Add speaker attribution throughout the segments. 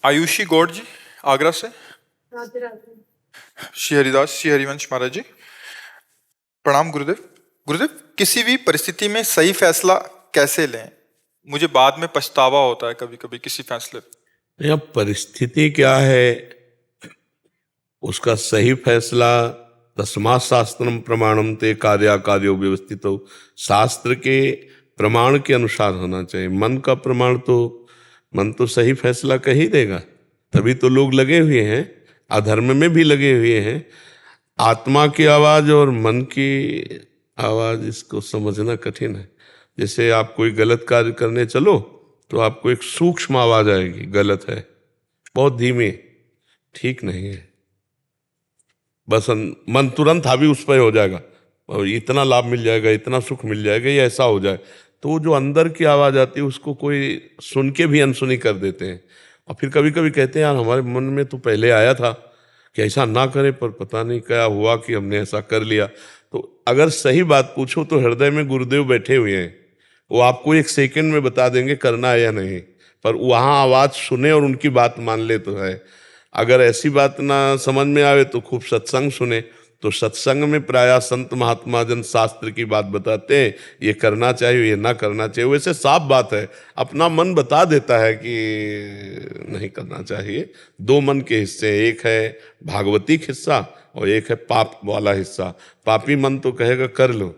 Speaker 1: आयुषी गौड़ जी आगरा से।
Speaker 2: राधे राधे।
Speaker 1: श्री हरिदास श्री हरिवंश महाराज जी, प्रणाम गुरुदेव। गुरुदेव, किसी भी परिस्थिति में सही फैसला कैसे लें? मुझे बाद में पछतावा होता है कभी कभी किसी फैसले पे।
Speaker 3: यह परिस्थिति क्या है, उसका सही फैसला तस्मात् शास्त्रम प्रमाणम ते कार्याकार्यो व्यवस्थित हो, शास्त्र के प्रमाण के अनुसार होना चाहिए। मन का प्रमाण तो मन तो सही फैसला कह ही देगा, तभी तो लोग लगे हुए हैं, अधर्म में भी लगे हुए हैं। आत्मा की आवाज़ और मन की आवाज़, इसको समझना कठिन है। जैसे आप कोई गलत कार्य करने चलो तो आपको एक सूक्ष्म आवाज़ आएगी, गलत है, बहुत धीमी, ठीक नहीं है, बस मन तुरंत हावी उस पर हो जाएगा और इतना लाभ मिल जाएगा, इतना सुख मिल जाएगा, ये ऐसा हो जाए। तो वो जो अंदर की आवाज़ आती है उसको कोई सुन के भी अनसुनी कर देते हैं। और फिर कभी कभी कहते हैं यार हमारे मन में तो पहले आया था कि ऐसा ना करें, पर पता नहीं क्या हुआ कि हमने ऐसा कर लिया। तो अगर सही बात पूछो तो हृदय में गुरुदेव बैठे हुए हैं, वो आपको एक सेकंड में बता देंगे करना है या नहीं, पर वहाँ आवाज़ सुने और उनकी बात मान ले तो है। अगर ऐसी बात ना समझ में आवे तो खूब सत्संग सुने, तो सत्संग में प्रायः संत महात्मा जन शास्त्र की बात बताते हैं, ये करना चाहिए ये ना करना चाहिए। वैसे साफ बात है, अपना मन बता देता है कि नहीं करना चाहिए। दो मन के हिस्से, एक है भागवतिक हिस्सा और एक है पाप वाला हिस्सा। पापी मन तो कहेगा कर लो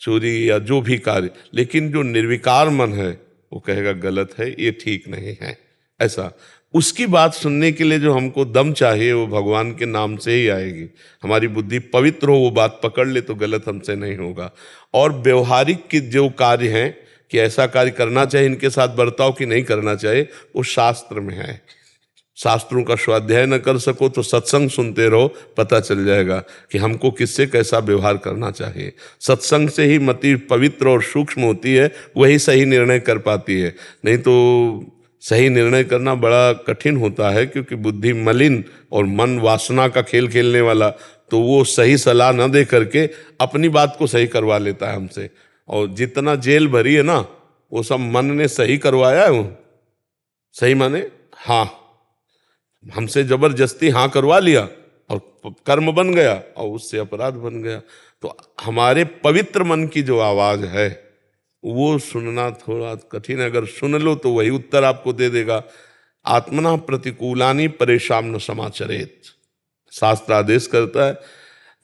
Speaker 3: चोरी या जो भी कार्य, लेकिन जो निर्विकार मन है वो कहेगा गलत है, ये ठीक नहीं है। ऐसा उसकी बात सुनने के लिए जो हमको दम चाहिए वो भगवान के नाम से ही आएगी। हमारी बुद्धि पवित्र हो, वो बात पकड़ ले तो गलत हमसे नहीं होगा। और व्यवहारिक के जो कार्य हैं कि ऐसा कार्य करना चाहिए, इनके साथ बर्ताव की नहीं करना चाहिए, वो शास्त्र में है। शास्त्रों का स्वाध्याय न कर सको तो सत्संग सुनते रहो, पता चल जाएगा कि हमको किससे कैसा व्यवहार करना चाहिए। सत्संग से ही मति पवित्र और सूक्ष्म होती है, वही सही निर्णय कर पाती है। नहीं तो सही निर्णय करना बड़ा कठिन होता है, क्योंकि बुद्धि मलिन और मन वासना का खेल खेलने वाला, तो वो सही सलाह न दे करके अपनी बात को सही करवा लेता है हमसे। और जितना जेल भरी है ना, वो सब मन ने सही करवाया है। वो सही माने हाँ, हमसे जबरदस्ती हाँ करवा लिया और कर्म बन गया और उससे अपराध बन गया। तो हमारे पवित्र मन की जो आवाज़ है वो सुनना थोड़ा कठिन है। अगर सुन लो तो वही उत्तर आपको दे देगा। आत्मना प्रतिकूलानि परेशान न समाचरेत, शास्त्र आदेश करता है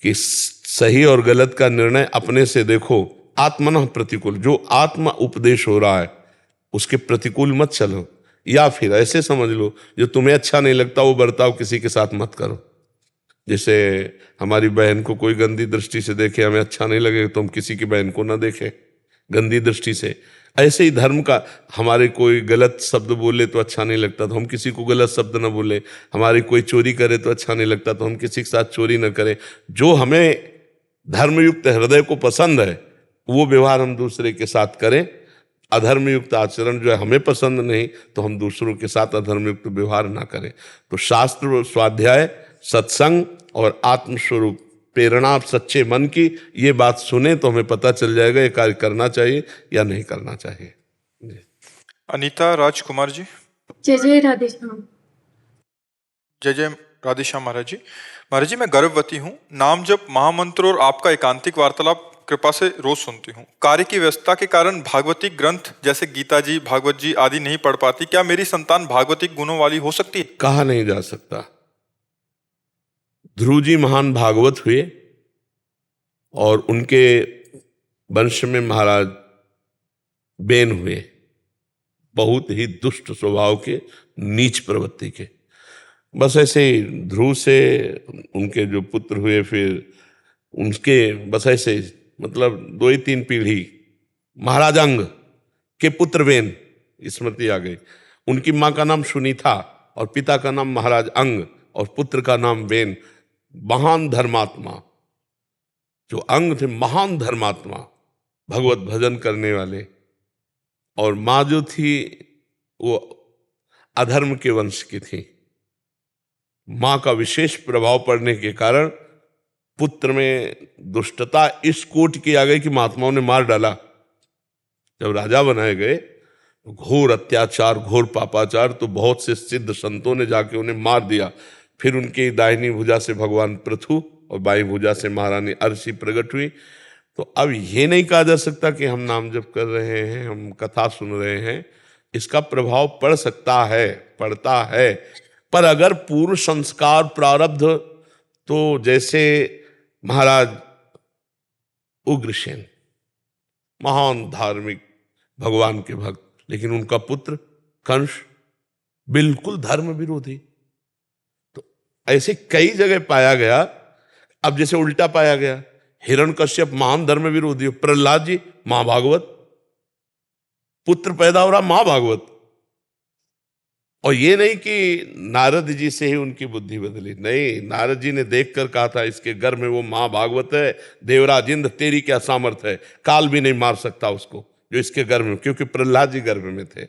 Speaker 3: कि सही और गलत का निर्णय अपने से देखो। आत्मना प्रतिकूल, जो आत्मा उपदेश हो रहा है उसके प्रतिकूल मत चलो, या फिर ऐसे समझ लो जो तुम्हें अच्छा नहीं लगता वो बर्ताव किसी के साथ मत करो। जैसे हमारी बहन को कोई गंदी दृष्टि से देखे, हमें अच्छा नहीं लगे तो हम किसी की बहन को ना देखें गंदी दृष्टि से। ऐसे ही धर्म का, हमारे कोई गलत शब्द बोले तो अच्छा नहीं लगता तो हम किसी को गलत शब्द ना बोले, हमारी कोई चोरी करे तो अच्छा नहीं लगता तो हम किसी के साथ चोरी ना करें। जो हमें धर्मयुक्त हृदय को पसंद है वो व्यवहार हम दूसरे के साथ करें। अधर्मयुक्त आचरण जो है हमें पसंद नहीं तो हम दूसरों के साथ अधर्मयुक्त व्यवहार ना करें। तो शास्त्र, स्वाध्याय, सत्संग और आत्मस्वरूप प्रेरणा सच्चे मन की ये बात सुने तो हमें पता चल जाएगा ये कार्य करना चाहिए या नहीं करना चाहिए।
Speaker 1: अनीता राजकुमार जी।
Speaker 2: जय जय राधेश्याम।
Speaker 1: जय जय राधेश्याम महाराज जी। महाराज जी, मैं गर्भवती हूँ, नाम जप, महामंत्र और आपका एकांतिक वार्तालाप कृपा से रोज सुनती हूँ। कार्य की व्यस्तता के कारण भागवतिक ग्रंथ जैसे गीता जी, भागवत जी आदि नहीं पढ़ पाती। क्या मेरी संतान भागवतिक गुणों वाली हो सकती है?
Speaker 3: कहा नहीं जा सकता। ध्रुव जी महान भागवत हुए और उनके वंश में महाराज बेन हुए, बहुत ही दुष्ट स्वभाव के, नीच प्रवृत्ति के। बस ऐसे ही ध्रुव से उनके जो पुत्र हुए, फिर उनके बस ऐसे मतलब 2-3 पीढ़ी महाराज अंग के पुत्र बेन, स्मृति आ गई। उनकी माँ का नाम सुनीता और पिता का नाम महाराज अंग और पुत्र का नाम बेन। महान धर्मात्मा जो अंग थे, महान धर्मात्मा, भगवत भजन करने वाले। और माँ जो थी वो अधर्म के वंश की थी। माँ का विशेष प्रभाव पड़ने के कारण पुत्र में दुष्टता इस कोट की आ गई कि महात्माओं ने मार डाला। जब राजा बनाए गए घोर अत्याचार, घोर पापाचार, तो बहुत से सिद्ध संतों ने जाके उन्हें मार दिया। फिर उनकी दाहिनी भुजा से भगवान पृथु और बाईं भुजा से महारानी अर्शी प्रकट हुई। तो अब ये नहीं कहा जा सकता कि हम नाम जप कर रहे हैं, हम कथा सुन रहे हैं, इसका प्रभाव पड़ सकता है, पड़ता है। पर अगर पूर्व संस्कार प्रारब्ध, तो जैसे महाराज उग्रसेन महान धार्मिक भगवान के भक्त, लेकिन उनका पुत्र कंस बिल्कुल धर्म विरोधी। तो ऐसे कई जगह पाया गया। अब जैसे उल्टा पाया गया, हिरण्यकश्यप महान धर्म विरोधी, प्रहलाद जी मां भागवत, पुत्र पैदा हो रहा मां भागवत। और ये नहीं कि नारद जी से ही उनकी बुद्धि बदली, नहीं, नारद जी ने देखकर कहा था इसके गर्भ में वो मां भागवत है, देवराज इंद्र तेरी क्या सामर्थ्य है, काल भी नहीं मार सकता उसको जो इसके गर्भ में, क्योंकि प्रहलाद जी गर्भ में थे।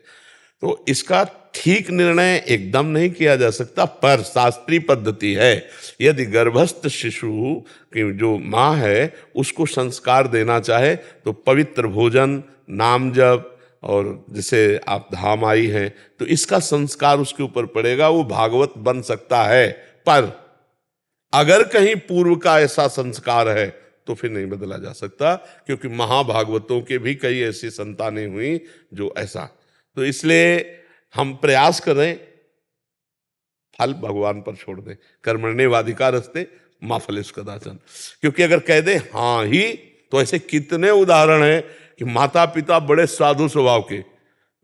Speaker 3: तो इसका ठीक निर्णय एकदम नहीं किया जा सकता, पर शास्त्रीय पद्धति है, यदि गर्भस्थ शिशु की जो माँ है उसको संस्कार देना चाहे तो पवित्र भोजन, नाम जप, और जैसे आप धाम आई हैं तो इसका संस्कार उसके ऊपर पड़ेगा, वो भागवत बन सकता है। पर अगर कहीं पूर्व का ऐसा संस्कार है तो फिर नहीं बदला जा सकता, क्योंकि महाभागवतों के भी कई ऐसी संतानें हुई जो ऐसा। तो इसलिए हम प्रयास करें, फल भगवान पर छोड़ दें, कर्मण्येवाधिकारस्ते मा फलेषु कदाचन। क्योंकि अगर कह दे हाँ ही, तो ऐसे कितने उदाहरण हैं कि माता पिता बड़े साधु स्वभाव के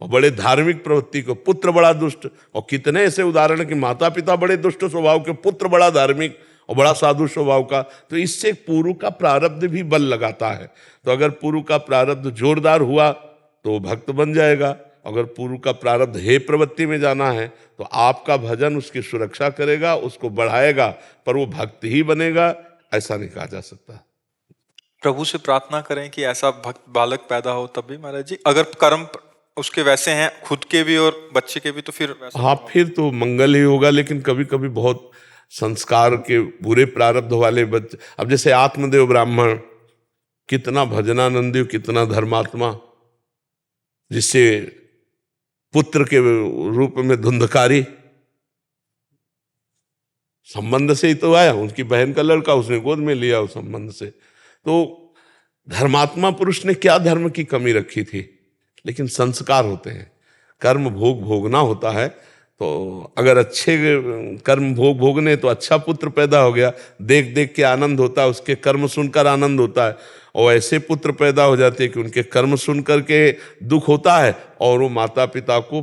Speaker 3: और बड़े धार्मिक प्रवृत्ति को, पुत्र बड़ा दुष्ट, और कितने ऐसे उदाहरण कि माता पिता बड़े दुष्ट स्वभाव के, पुत्र बड़ा धार्मिक और बड़ा साधु स्वभाव का। तो इससे पूर्व का प्रारब्ध भी बल लगाता है। तो अगर पूर्व का प्रारब्ध जोरदार हुआ तो भक्त बन जाएगा, अगर पूर्व का प्रारब्ध हे प्रवृत्ति में जाना है तो आपका भजन उसकी सुरक्षा करेगा, उसको बढ़ाएगा, पर वो भक्त ही बनेगा, ऐसा नहीं कहा जा सकता।
Speaker 1: प्रभु से प्रार्थना करें कि ऐसा भक्त बालक पैदा हो तभी महाराज जी, अगर कर्म उसके वैसे हैं खुद के भी और बच्चे के भी, तो फिर
Speaker 3: हाँ, फिर तो मंगल ही होगा। लेकिन कभी कभी बहुत संस्कार के बुरे प्रारब्ध वाले बच्चे, अब जैसे आत्मदेव ब्राह्मण, कितना भजनानंदी, कितना धर्मात्मा, जिससे पुत्र के रूप में धुंधकारी संबंध से ही तो आया, उनकी बहन का लड़का उसने गोद में लिया उस संबंध से। तो धर्मात्मा पुरुष ने क्या धर्म की कमी रखी थी, लेकिन संस्कार होते हैं, कर्म भोग भोगना होता है। तो अगर अच्छे कर्म भोग भोगने तो अच्छा पुत्र पैदा हो गया, देख देख के आनंद होता है, उसके कर्म सुनकर आनंद होता है। और ऐसे पुत्र पैदा हो जाते हैं कि उनके कर्म सुन करके दुख होता है, और वो माता पिता को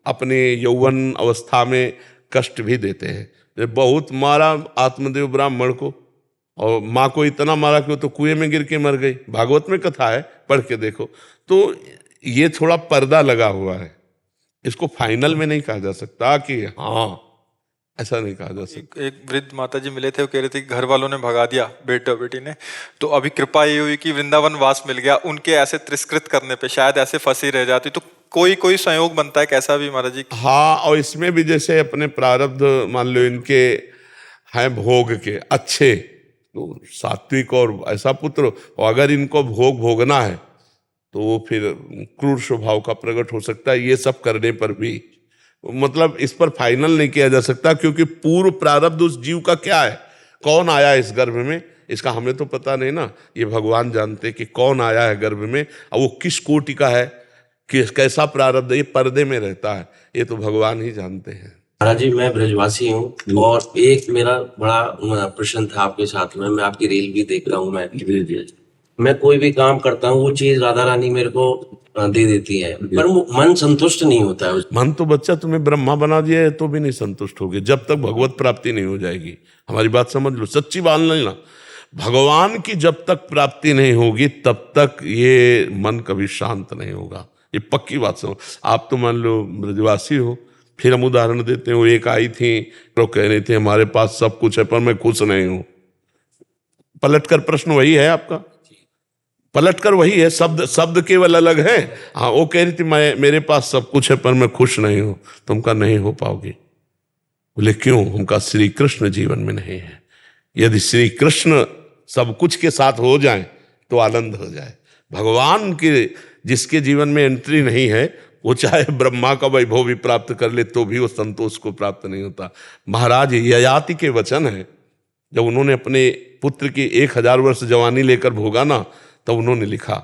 Speaker 3: अपने यौवन अवस्था में कष्ट भी देते हैं। बहुत मारा आत्मदेव ब्राह्मण को, और माँ को इतना मारा कि वो तो कुएं में गिर के मर गई। भागवत में कथा है, पढ़ के देखो। तो ये थोड़ा पर्दा लगा हुआ है, इसको फाइनल में नहीं कहा जा सकता कि हाँ, ऐसा नहीं कहा जा सकता।
Speaker 1: एक वृद्ध माता जी मिले थे, वो कह रहे थे कि घर वालों ने भगा दिया बेटा बेटी ने, तो अभी कृपा ये हुई कि वृंदावन वास मिल गया। उनके ऐसे तिरस्कृत करने पे शायद ऐसे फंसी रह जाती, तो कोई कोई संयोग बनता है कैसा भी महाराज जी।
Speaker 3: हाँ, और इसमें भी जैसे अपने प्रारब्ध मान लो इनके हैं भोग के अच्छे, तो सात्विक और ऐसा पुत्र, और अगर इनको भोग भोगना है तो वो फिर क्रूर स्वभाव का प्रकट हो सकता है। ये सब करने पर भी मतलब इस पर फाइनल नहीं किया जा सकता, क्योंकि पूर्व प्रारब्ध उस जीव का क्या है, कौन आया इस गर्भ में, इसका हमें तो पता नहीं ना। ये भगवान जानते कि कौन आया है गर्भ में, और वो किस कोटि का है, किस कैसा प्रारब्ध, ये पर्दे में रहता है, ये तो भगवान ही जानते हैं।
Speaker 4: महाराज जी, मैं ब्रजवासी हूँ, और एक मेरा बड़ा प्रश्न था आपके साथ में। मैं आपकी रील भी देख रहा हूँ। मैं कोई भी काम करता हूँ, वो चीज राधा रानी मेरे को दे देती है, पर वो मन संतुष्ट नहीं होता है।
Speaker 3: मन तो बच्चा तुम्हें ब्रह्मा बना दिया है तो भी नहीं संतुष्ट होगे, जब तक भगवत प्राप्ति नहीं हो जाएगी। हमारी बात समझ लो, सच्ची बात नहीं ना, भगवान की जब तक प्राप्ति नहीं होगी तब तक ये मन कभी शांत नहीं होगा, ये पक्की बात समझो। आप तो मान लो ब्रजवासी हो, फिर हम उदाहरण देते हैं, वो एक आई थी तो कह रही थी हमारे पास सब कुछ है पर मैं खुश नहीं हूं। पलटकर प्रश्न वही है आपका, पलटकर वही है, शब्द केवल अलग है। हाँ, वो कह रही थी मेरे पास सब कुछ है पर मैं खुश नहीं हूं। तुमका नहीं हो पाओगी। बोले क्यों? उनका श्री कृष्ण जीवन में नहीं है। यदि श्री कृष्ण सब कुछ के साथ हो जाए तो आनंद हो जाए। भगवान के जिसके जीवन में एंट्री नहीं है वो चाहे ब्रह्मा का वैभव भी प्राप्त कर ले तो भी वो संतोष को प्राप्त नहीं होता। महाराज ययाति के वचन है, जब उन्होंने अपने पुत्र की 1000 वर्ष जवानी लेकर भोगा ना, तब उन्होंने लिखा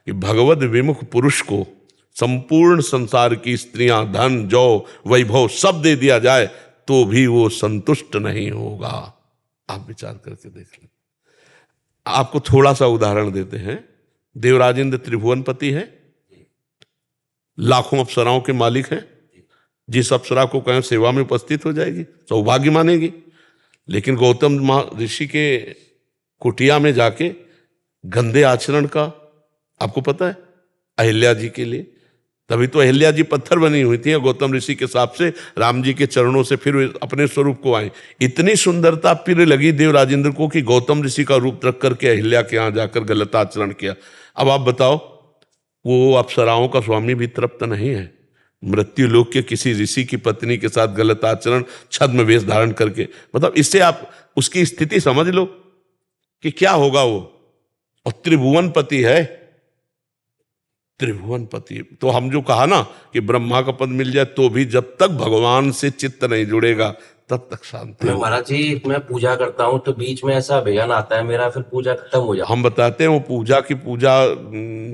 Speaker 3: कि भगवद विमुख पुरुष को संपूर्ण संसार की स्त्रियां, धन, जौ, वैभव सब दे दिया जाए तो भी वो संतुष्ट नहीं होगा। आप विचार करके देख लें। आपको थोड़ा सा उदाहरण देते हैं। देवराजेंद्र त्रिभुवनपति है, लाखों अप्सराओं के मालिक हैं। जिस अप्सरा को कहें सेवा में उपस्थित हो जाएगी, सौभाग्य मानेगी। लेकिन गौतम ऋषि के कुटिया में जाके गंदे आचरण का, आपको पता है, अहिल्या जी के लिए, तभी तो अहिल्या जी पत्थर बनी हुई थी गौतम ऋषि के हिसाब से, राम जी के चरणों से फिर अपने स्वरूप को आए। इतनी सुंदरता फिर लगी देवराजेंद्र को कि गौतम ऋषि का रूप रख करके अहिल्या के यहाँ जाकर गलत आचरण किया। अब आप बताओ, वो अप्सराओं का स्वामी भी तृप्त नहीं है? मृत्यु लोक के किसी ऋषि की पत्नी के साथ गलत आचरण, छद्म वेश धारण करके, मतलब इससे आप उसकी स्थिति समझ लो कि क्या होगा वो। और त्रिभुवनपति है, त्रिभुवनपति। तो हम जो कहा ना कि ब्रह्मा का पद मिल जाए तो भी जब तक भगवान से चित्त नहीं जुड़ेगा तब तक शांति।
Speaker 4: मैं महाराज जी, मैं पूजा करता हूँ तो बीच में ऐसा विघ्न आता है मेरा, फिर पूजा खत्म हो जाती है।
Speaker 3: हम बताते हैं वो पूजा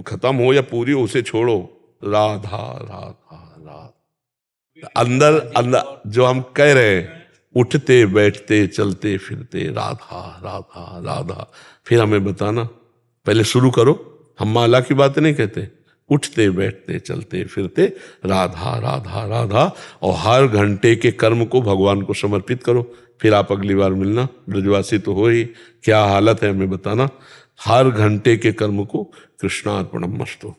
Speaker 3: खत्म हो या पूरी, उसे छोड़ो। राधा राधा राधा, अंदर अंदर जो हम कह रहे हैं, उठते बैठते चलते फिरते राधा राधा राधा, फिर हमें बताना। पहले शुरू करो, हम माला की बात नहीं कहते, उठते बैठते चलते फिरते राधा राधा राधा, और हर घंटे के कर्म को भगवान को समर्पित करो। फिर आप अगली बार मिलना, ब्रजवासी तो हो ही, क्या हालत है हमें बताना। हर घंटे के कर्म को कृष्णार्पणमस्तु।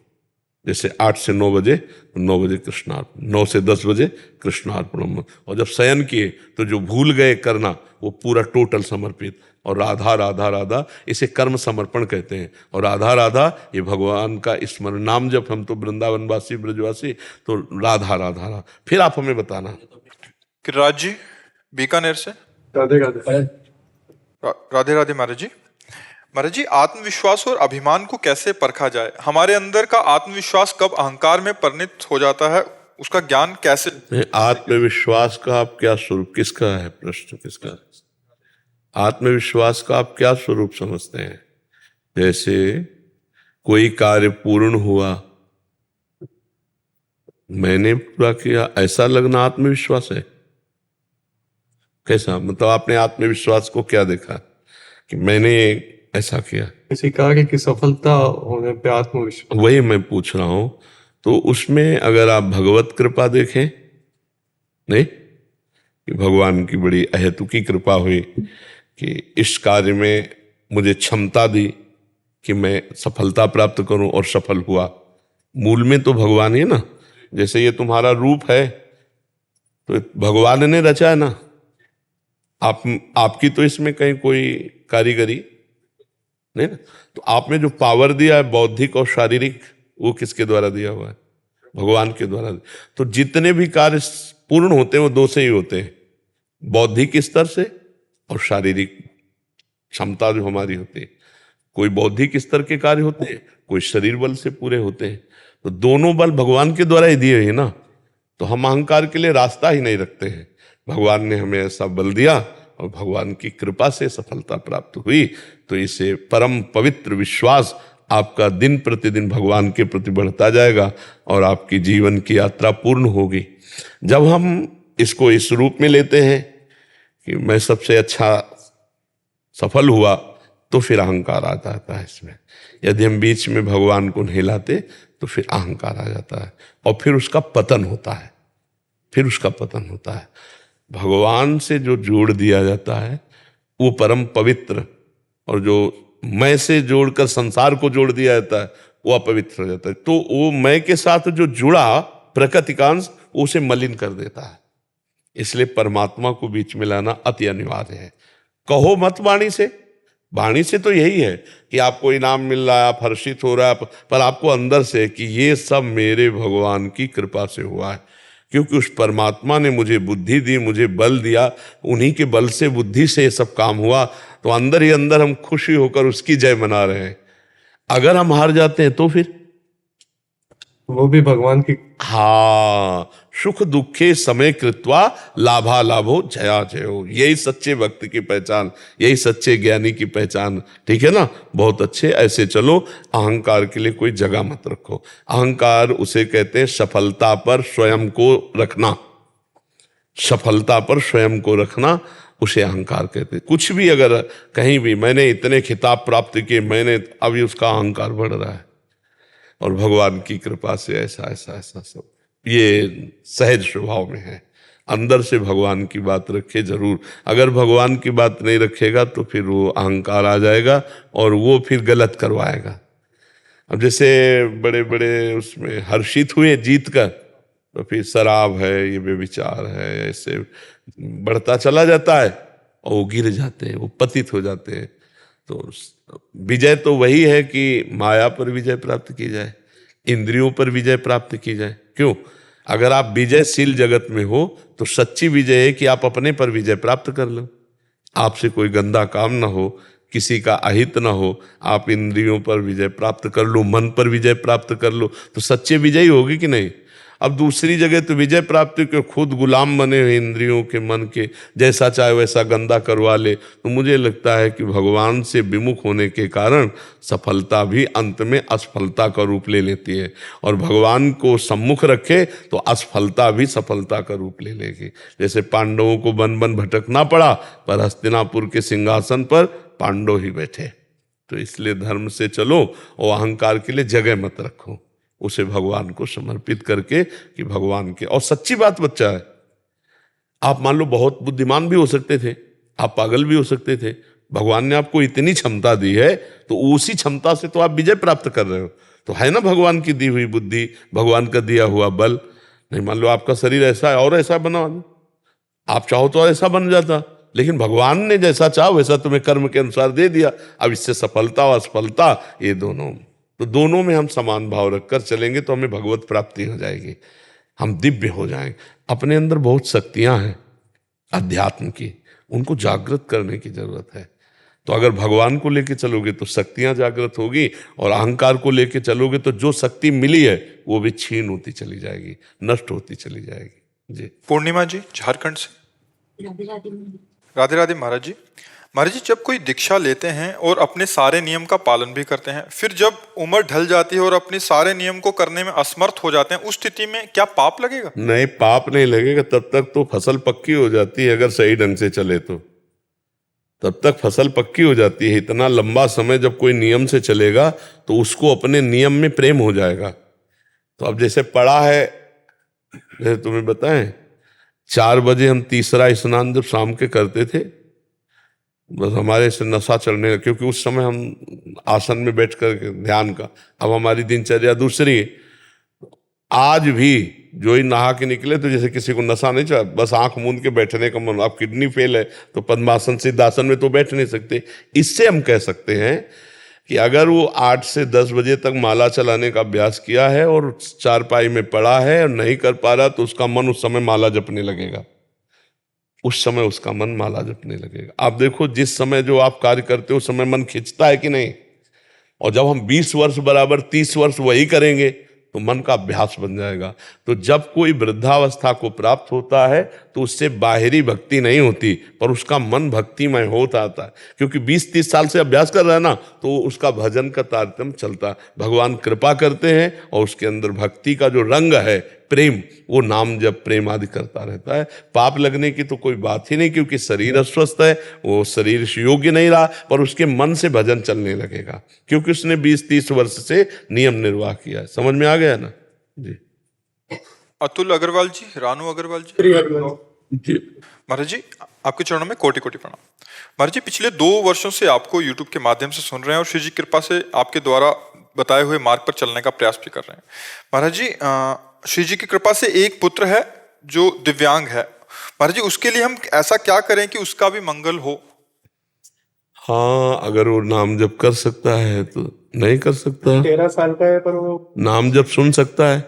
Speaker 3: जैसे 8 से 9 बजे, 9 बजे कृष्णार्पण, 9 से 10 बजे कृष्णार्पणम। और जब शयन किए तो जो भूल गए करना वो पूरा टोटल समर्पित। और राधा राधा राधा, इसे कर्म समर्पण कहते हैं। और राधा राधा ये भगवान का स्मरण नाम। जब हम तो वृंदावनवासी ब्रजवासी, तो राधा राधा राधा। फिर आप हमें बताना।
Speaker 1: किराज जी बीकानेर से।
Speaker 2: राधे राधे।
Speaker 1: राधे राधे महाराज जी। महाराज जी, आत्मविश्वास और अभिमान को कैसे परखा जाए? हमारे अंदर का आत्मविश्वास कब अहंकार में परिणत हो जाता है, उसका ज्ञान कैसे?
Speaker 3: आत्मविश्वास का आप क्या स्वरूप, किसका है प्रश्न, किसका है? आत्मविश्वास का आप क्या स्वरूप समझते हैं? जैसे कोई कार्य पूर्ण हुआ, मैंने पूरा किया, ऐसा लगना आत्मविश्वास है? कैसा मतलब आपने आत्मविश्वास को क्या देखा कि मैंने ऐसा किया?
Speaker 2: किसी कार्य की सफलता होने पे आत्मविश्वास।
Speaker 3: वही मैं पूछ रहा हूं। तो उसमें अगर आप भगवत कृपा देखें, नहीं कि भगवान की बड़ी अहेतुकी कृपा हुई कि इस कार्य में मुझे क्षमता दी कि मैं सफलता प्राप्त करूं और सफल हुआ। मूल में तो भगवान ही है ना। जैसे ये तुम्हारा रूप है तो भगवान ने रचा है ना, आपकी तो इसमें कहीं कोई कारीगरी नहीं ना। तो आप में जो पावर दिया है बौद्धिक और शारीरिक, वो किसके द्वारा दिया हुआ है? भगवान के द्वारा। तो जितने भी कार्य पूर्ण होते हैं वो 2 से ही होते हैं, बौद्धिक स्तर से और शारीरिक क्षमता जो हमारी होती है। कोई बौद्धिक स्तर के कार्य होते हैं, कोई शरीर बल से पूरे होते हैं। तो दोनों बल भगवान के द्वारा ही दिए हैं ना। तो हम अहंकार के लिए रास्ता ही नहीं रखते हैं। भगवान ने हमें ऐसा बल दिया और भगवान की कृपा से सफलता प्राप्त हुई। तो इसे परम पवित्र विश्वास आपका दिन प्रतिदिन भगवान के प्रति बढ़ता जाएगा और आपकी जीवन की यात्रा पूर्ण होगी। जब हम इसको इस रूप में लेते हैं कि मैं सबसे अच्छा सफल हुआ, तो फिर अहंकार आ जाता है इसमें। यदि हम बीच में भगवान को नहीं लाते तो फिर अहंकार आ जाता है और फिर उसका पतन होता है, फिर उसका पतन होता है। भगवान से जो जोड़ दिया जाता है वो परम पवित्र, और जो मैं से जोड़कर संसार को जोड़ दिया जाता है वो अपवित्र हो जाता है। तो वो मैं के साथ जो जुड़ा प्रकृतिकांश उसे मलिन कर देता है। इसलिए परमात्मा को बीच में लाना अति अनिवार्य है। कहो मत वाणी से, वाणी से तो यही है कि आपको इनाम मिल रहा है, आप हर्षित हो रहा है, पर आपको अंदर से कि ये सब मेरे भगवान की कृपा से हुआ है, क्योंकि उस परमात्मा ने मुझे बुद्धि दी, मुझे बल दिया, उन्हीं के बल से बुद्धि से ये सब काम हुआ। तो अंदर ही अंदर हम खुशी होकर उसकी जय मना रहे हैं। अगर हम हार जाते हैं तो फिर
Speaker 2: वो भी भगवान की।
Speaker 3: हाँ, सुख दुखे समय कृत्वा लाभा लाभो जया जयो, यही सच्चे भक्त की पहचान, यही सच्चे ज्ञानी की पहचान। ठीक है ना, बहुत अच्छे, ऐसे चलो। अहंकार के लिए कोई जगह मत रखो। अहंकार उसे कहते हैं सफलता पर स्वयं को रखना, सफलता पर स्वयं को रखना उसे अहंकार कहते हैं। कुछ भी अगर कहीं भी मैंने इतने खिताब प्राप्त किए, मैंने, अभी उसका अहंकार बढ़ रहा है। और भगवान की कृपा से ऐसा ऐसा ऐसा सब ये सहज स्वभाव में है। अंदर से भगवान की बात रखे जरूर। अगर भगवान की बात नहीं रखेगा तो फिर वो अहंकार आ जाएगा और वो फिर गलत करवाएगा। अब जैसे बड़े बड़े उसमें हर्षित हुए जीत कर, तो फिर शराब है, ये व्यभिचार है, ऐसे बढ़ता चला जाता है और वो गिर जाते हैं, वो पतित हो जाते हैं। तो विजय तो वही है कि माया पर विजय प्राप्त की जाए, इंद्रियों पर विजय प्राप्त की जाए। क्यों? अगर आप विजयशील जगत में हो तो सच्ची विजय है कि आप अपने पर विजय प्राप्त कर लो, आपसे कोई गंदा काम ना हो, किसी का अहित ना हो, आप इंद्रियों पर विजय प्राप्त कर लो, मन पर विजय प्राप्त कर लो, तो सच्चे विजयी होगी कि नहीं। अब दूसरी जगह तो विजय प्राप्ति के खुद गुलाम बने हुए इंद्रियों के, मन के, जैसा चाहे वैसा गंदा करवा ले। तो मुझे लगता है कि भगवान से विमुख होने के कारण सफलता भी अंत में असफलता का रूप ले लेती है, और भगवान को सम्मुख रखे तो असफलता भी सफलता का रूप ले लेगी। जैसे पांडवों को वन वन भटकना पड़ा, पर हस्तिनापुर के सिंहासन पर पांडव ही बैठे। तो इसलिए धर्म से चलो और अहंकार के लिए जगह मत रखो, उसे भगवान को समर्पित करके कि भगवान के। और सच्ची बात बच्चा है, आप मान लो बहुत बुद्धिमान भी हो सकते थे, आप पागल भी हो सकते थे, भगवान ने आपको इतनी क्षमता दी है तो उसी क्षमता से तो आप विजय प्राप्त कर रहे हो। तो है ना भगवान की दी हुई बुद्धि, भगवान का दिया हुआ बल। नहीं मान लो आपका शरीर ऐसा है और ऐसा बना, आप चाहो तो ऐसा बन जाता, लेकिन भगवान ने जैसा चाहा वैसा तुम्हें कर्म के अनुसार दे दिया। अब इससे सफलता और असफलता ये दोनों, तो दोनों में हम समान भाव रखकर चलेंगे तो हमें भगवत प्राप्ति हो जाएगी, हम दिव्य हो जाएंगे। अपने अंदर बहुत शक्तियां हैं अध्यात्म की, उनको जागृत करने की जरूरत है। तो अगर भगवान को लेके चलोगे तो शक्तियां जागृत होगी, और अहंकार को लेके चलोगे तो जो शक्ति मिली है वो भी छीन होती चली जाएगी, नष्ट होती चली जाएगी। जी।
Speaker 1: पूर्णिमा जी झारखंड से। राधे राधे महाराज जी। महाराज जी, जब कोई दीक्षा लेते हैं और अपने सारे नियम का पालन भी करते हैं, फिर जब उम्र ढल जाती है और अपने सारे नियम को करने में असमर्थ हो जाते हैं, उस स्थिति में क्या पाप लगेगा?
Speaker 3: नहीं, पाप नहीं लगेगा। तब तक तो फसल पक्की हो जाती है, अगर सही ढंग से चले तो तब तक फसल पक्की हो जाती है। इतना लंबा समय जब कोई नियम से चलेगा तो उसको अपने नियम में प्रेम हो जाएगा। तो अब जैसे पढ़ा है, जैसे तुम्हें बताएं, 4 बजे हम तीसरा स्नान जब शाम के करते थे, बस हमारे से नशा चढ़ने लगा, क्योंकि उस समय हम आसन में बैठ कर ध्यान का, अब हमारी दिनचर्या दूसरी है। आज भी जो ही नहा के निकले तो जैसे किसी को नशा नहीं चढ़ा, बस आंख मूंद के बैठने का मन। आप किडनी फेल है तो पद्मासन सिद्धासन में तो बैठ नहीं सकते। इससे हम कह सकते हैं कि अगर वो 8 से 10 बजे तक माला चलाने का अभ्यास किया है और चारपाई में पड़ा है और नहीं कर पा रहा, तो उसका मन उस समय माला जपने लगेगा, उस समय उसका मन माला जपने लगेगा। आप देखो, जिस समय जो आप कार्य करते हो उस समय मन खिंचता है कि नहीं। और जब हम 20 वर्ष बराबर 30 वर्ष वही करेंगे तो मन का अभ्यास बन जाएगा। तो जब कोई वृद्धावस्था को प्राप्त होता है तो उससे बाहरी भक्ति नहीं होती, पर उसका मन भक्तिमय होता आता है, क्योंकि 20-30 साल से अभ्यास कर रहा है ना, तो उसका भजन का तारतम्य चलता है। भगवान कृपा करते हैं और उसके अंदर भक्ति का जो रंग है, प्रेम, वो नाम जब प्रेम आदि करता रहता है। पाप लगने की तो कोई बात ही नहीं, क्योंकि शरीर अस्वस्थ है, वो शरीर योग्य नहीं रहा, पर उसके मन से भजन चलने लगेगा, क्योंकि उसने 20-30 वर्ष से नियम निर्वाह किया है। समझ में आ गया ना जी।
Speaker 1: अतुल अग्रवाल जी, रानू अग्रवाल जी। महाराज जी, आपके चरणों में कोटि कोटि प्रणाम। महाराज जी, पिछले 2 वर्षों से आपको यूट्यूब के माध्यम से सुन रहे हैं और श्री जी की कृपा से आपके द्वारा बताए हुए मार्ग पर चलने का प्रयास भी कर रहे हैं। महाराज जी, श्री जी की कृपा से एक पुत्र है जो दिव्यांग है। महाराज जी, उसके लिए हम ऐसा क्या करें कि उसका भी मंगल हो?
Speaker 3: हाँ, अगर वो नाम जप कर सकता है तो नहीं कर सकता।
Speaker 2: 13 साल का है, पर वो
Speaker 3: नाम जप सुन सकता है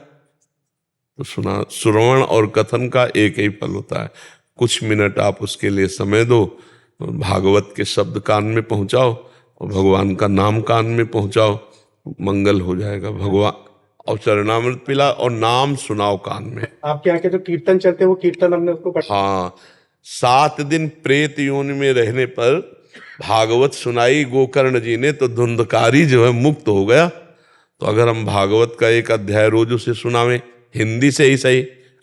Speaker 3: तो सुना। श्रवण और कथन का एक ही फल होता है। कुछ मिनट आप उसके लिए समय दो, भागवत के शब्द कान में पहुंचाओ और भगवान का नाम कान में पहुंचाओ, मंगल हो जाएगा। भगवान और चरणामृत पिला और नाम सुनाओ कान में।
Speaker 2: आपके यहाँ के जो कीर्तन चलते हैं वो कीर्तन हमने उसको
Speaker 3: हाँ, 7 दिन प्रेत योनि में रहने पर भागवत सुनाई गोकर्ण जी ने तो धुंधकारी जो है मुक्त हो गया। तो अगर हम भागवत का एक अध्याय रोज उसे सुनावें, हिंदी से ही सही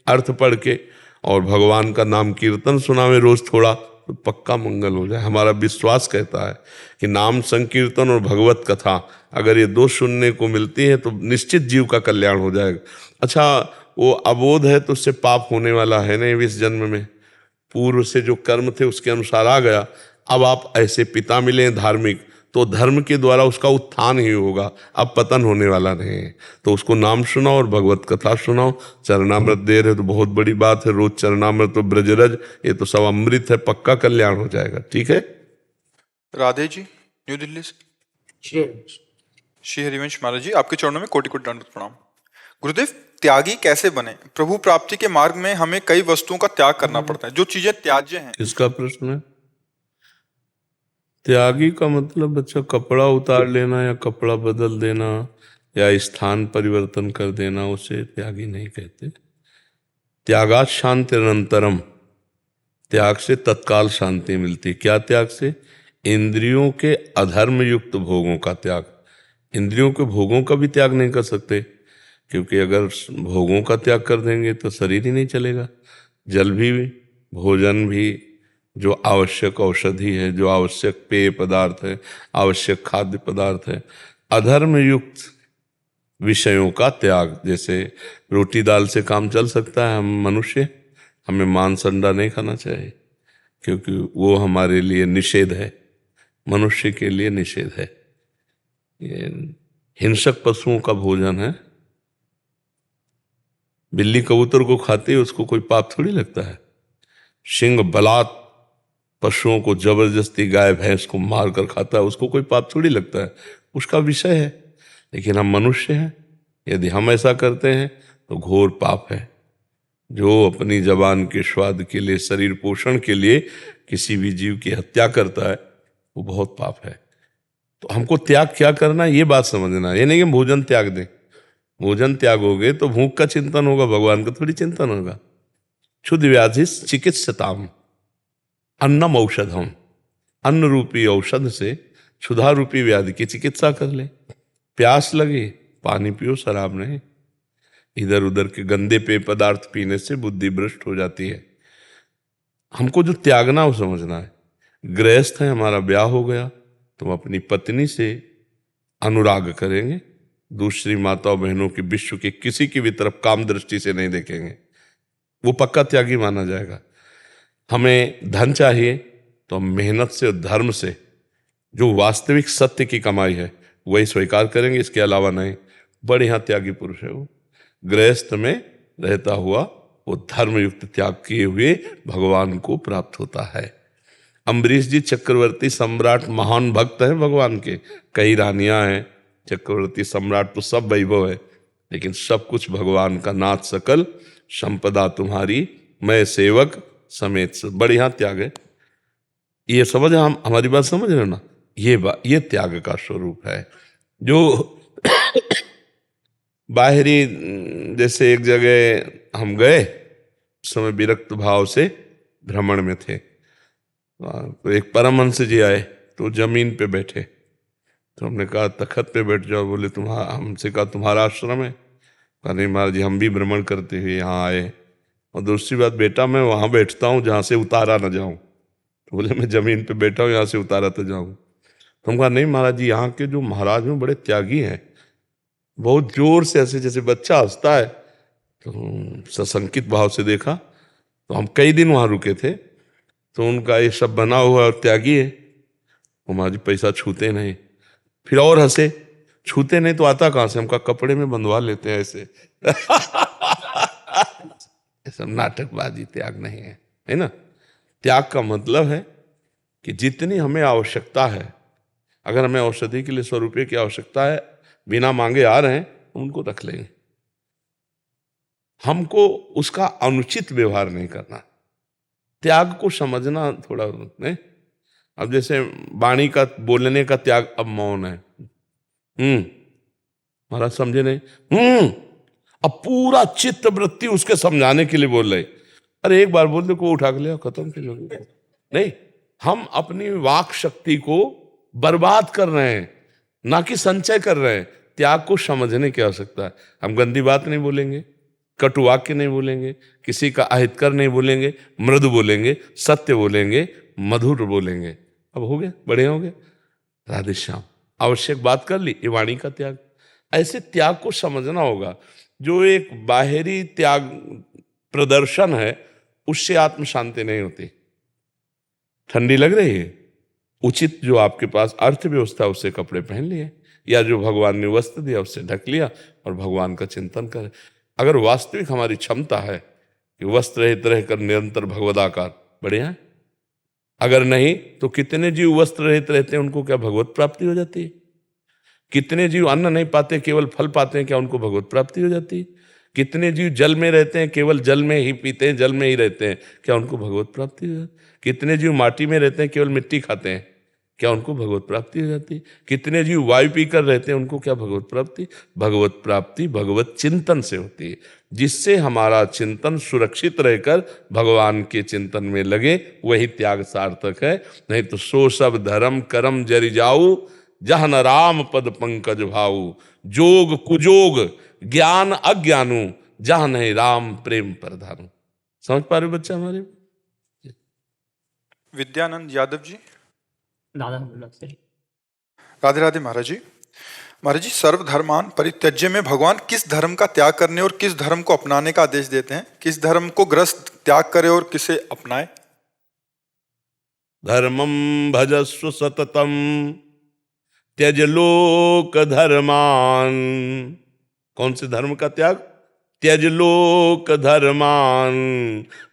Speaker 3: अर्थ पढ़ के, और भगवान का नाम कीर्तन सुनावें रोज थोड़ा, तो पक्का मंगल हो जाए। हमारा विश्वास कहता है कि नाम संकीर्तन और भगवत कथा अगर ये 2 सुनने को मिलती है तो निश्चित जीव का कल्याण हो जाएगा। अच्छा, वो अबोध है तो उससे पाप होने वाला है नहीं इस जन्म में, पूर्व से जो कर्म थे उसके अनुसार आ गया। अब आप ऐसे पिता मिले धार्मिक, तो धर्म के द्वारा उसका उत्थान ही होगा, अब पतन होने वाला नहीं है। तो उसको नाम सुनाओ और भगवत कथा सुनाओ। चरणामृत दे रहे तो बहुत बड़ी बात है, रोज चरणामृत तो ब्रजरज, ये तो सब अमृत है, पक्का कल्याण हो जाएगा। ठीक है।
Speaker 1: राधे जी, न्यू दिल्ली से। श्री हरिवंश महाराज जी, आपके चरणों में कोटि कोटि दंडवत प्रणाम। गुरुदेव, त्यागी कैसे बने? प्रभु प्राप्ति के मार्ग में हमें कई वस्तुओं का त्याग करना पड़ता है, जो चीजें त्याज्य हैं।
Speaker 3: किसका प्रश्न है? त्यागी का मतलब बच्चा कपड़ा उतार लेना या कपड़ा बदल देना या स्थान परिवर्तन कर देना, उसे त्यागी नहीं कहते। त्यागात शांति निरंतरम, त्याग से तत्काल शांति मिलती। क्या त्याग से? इंद्रियों के अधर्म युक्त भोगों का त्याग। इंद्रियों के भोगों का भी त्याग नहीं कर सकते, क्योंकि अगर भोगों का त्याग कर देंगे तो शरीर ही नहीं चलेगा। जल भी, भोजन भी, जो आवश्यक औषधि है, जो आवश्यक पेय पदार्थ है, आवश्यक खाद्य पदार्थ है, अधर्म युक्त विषयों का त्याग। जैसे रोटी दाल से काम चल सकता है, हम मनुष्य, हमें मांस अंडा नहीं खाना चाहिए, क्योंकि वो हमारे लिए निषेध है, मनुष्य के लिए निषेध है। ये हिंसक पशुओं का भोजन है। बिल्ली कबूतर को खाती है, उसको कोई पाप थोड़ी लगता है। सिंह बलात् पशुओं को जबरदस्ती गाय भैंस को मार कर खाता है, उसको कोई पाप थोड़ी लगता है, उसका विषय है। लेकिन हम मनुष्य हैं, यदि हम ऐसा करते हैं तो घोर पाप है। जो अपनी जबान के स्वाद के लिए, शरीर पोषण के लिए किसी भी जीव की हत्या करता है, वो बहुत पाप है। तो हमको त्याग क्या करना, ये बात समझना। ये नहीं कि भोजन त्याग दें, भोजन त्यागोगे तो भूख का चिंतन होगा, भगवान का थोड़ी चिंतन होगा। क्षुद्ध व्याधि चिकित्सताम अन्नम औषधम, अन्न रूपी औषध से क्षुधा रूपी व्याधि की चिकित्सा कर ले। प्यास लगे पानी पियो, शराब नहीं। इधर उधर के गंदे पेय पदार्थ पीने से बुद्धि भ्रष्ट हो जाती है। हमको जो त्यागना वो समझना है। गृहस्थ है, हमारा ब्याह हो गया तो हम अपनी पत्नी से अनुराग करेंगे, दूसरी माताओं बहनों की, विश्व के किसी की भी तरफ काम दृष्टि से नहीं देखेंगे, वो पक्का त्यागी माना जाएगा। हमें धन चाहिए तो हम मेहनत से और धर्म से जो वास्तविक सत्य की कमाई है वही स्वीकार करेंगे, इसके अलावा नहीं। बढ़िया त्यागी पुरुष है वो। गृहस्थ में रहता हुआ वो धर्मयुक्त त्याग किए हुए भगवान को प्राप्त होता है। अम्बरीश जी चक्रवर्ती सम्राट, महान भक्त है भगवान के, कई रानियां हैं, चक्रवर्ती सम्राट तो सब वैभव है, लेकिन सब कुछ भगवान का। नाथ सकल संपदा तुम्हारी, मैं सेवक समेत सब। बढ़िया त्याग है ये। समझ, हम हमारी बात समझ रहे हो ना? ये त्याग का स्वरूप है। जो बाहरी, जैसे एक जगह हम गए, उस समय विरक्त भाव से भ्रमण में थे, तो एक परमहंस जी आए तो जमीन पे बैठे, तो हमने कहा तखत पे बैठ जाओ। बोले तुम्हारा, हमसे कहा तुम्हारा आश्रम है? कहा नहीं महाराज जी, हम भी भ्रमण करते हुए यहाँ आए, और दूसरी बात बेटा मैं वहाँ बैठता हूँ जहाँ से उतारा ना जाऊँ। तो बोले मैं जमीन पे बैठा हूँ, यहाँ से उतारा तो जाऊँ। तो हम कहा नहीं महाराज जी, यहाँ के जो महाराज हैं बड़े त्यागी हैं। बहुत जोर से ऐसे जैसे बच्चा हंसता है, तो सशंकित भाव से देखा। तो हम कई दिन वहाँ रुके थे, तो उनका ये सब बना हुआ और त्यागी है। वो महाराज जी पैसा छूते नहीं। फिर और हंसे, छूते नहीं तो आता कहाँ से? हम कहा कपड़े में बंधवा लेते हैं ऐसे। ये सब नाटकबाजी, त्याग नहीं है ना? त्याग का मतलब है कि जितनी हमें आवश्यकता है, अगर हमें औषधि के लिए 100 रुपये की आवश्यकता है, बिना मांगे आ रहे हैं, उनको रख लेंगे। हमको उसका अनुचित व्यवहार नहीं करना। त्याग को समझना थोड़ा नहीं। अब जैसे वाणी का, बोलने का त्याग, अब मौन है। महाराज समझे नहीं? अब पूरा चित्त वृत्ति उसके समझाने के लिए बोल रहे। अरे एक बार बोल दे को उठा के ले खत्म के लिए। नहीं, हम अपनी वाक शक्ति को बर्बाद कर रहे हैं, ना कि संचय कर रहे हैं। त्याग को समझने की आवश्यकता है। हम गंदी बात नहीं बोलेंगे, कटु वाक्य नहीं बोलेंगे, किसी का अहितकर नहीं बोलेंगे, मृदु बोलेंगे, सत्य बोलेंगे, मधुर बोलेंगे। अब हो गया, बड़े हो गए। राधे श्याम। आवश्यक बात कर ली, ये वाणी का त्याग। ऐसे त्याग को समझना होगा। जो एक बाहरी त्याग प्रदर्शन है, उससे आत्म शांति नहीं होती। ठंडी लग रही है, उचित जो आपके पास अर्थव्यवस्था, उससे कपड़े पहन लिए, या जो भगवान ने वस्त्र दिया उससे ढक लिया और भगवान का चिंतन करें। अगर वास्तविक हमारी क्षमता है कि वस्त्र रहित रहकर निरंतर भगवदाकार, बढ़िया है। अगर नहीं तो कितने जीव वस्त्र रहित रहते हैं, उनको क्या भगवत प्राप्ति हो जाती है? कितने जीव अन्न नहीं पाते, केवल फल पाते हैं, क्या उनको भगवत प्राप्ति हो जाती है? कितने जीव जल में रहते हैं, केवल जल में ही पीते हैं, जल में ही रहते हैं, क्या उनको भगवत प्राप्ति हो जाती है? कितने जीव माटी में रहते हैं, केवल मिट्टी खाते हैं, क्या उनको भगवत प्राप्ति हो जाती? कितने जीव वायु पीकर रहते हैं, उनको क्या भगवत प्राप्ति? भगवत प्राप्ति भगवत चिंतन से होती है। जिससे हमारा चिंतन सुरक्षित रहकर भगवान के चिंतन में लगे, वही त्याग सार्थक है। नहीं तो सो सब धर्म करम जरि जाऊ, जह न राम पद पंकज भाऊ। जोग कुजोग ज्ञान अज्ञानू, जह नहीं राम प्रेम प्रधानु। समझ पा रहे हो बच्चा हमारे?
Speaker 1: विद्यानंद यादव जी।
Speaker 5: दादा
Speaker 1: राधे राधे महाराज जी। महाराज जी, सर्वधर्मान परित्यज्य में भगवान किस धर्म का त्याग करने और किस धर्म को अपनाने का आदेश देते हैं? किस धर्म को ग्रस्त त्याग करे और किसे अपनाए?
Speaker 3: धर्मम भजस्व सततम त्यज लोक धर्मान। कौन से धर्म का त्याग? त्यज लोक धर्मान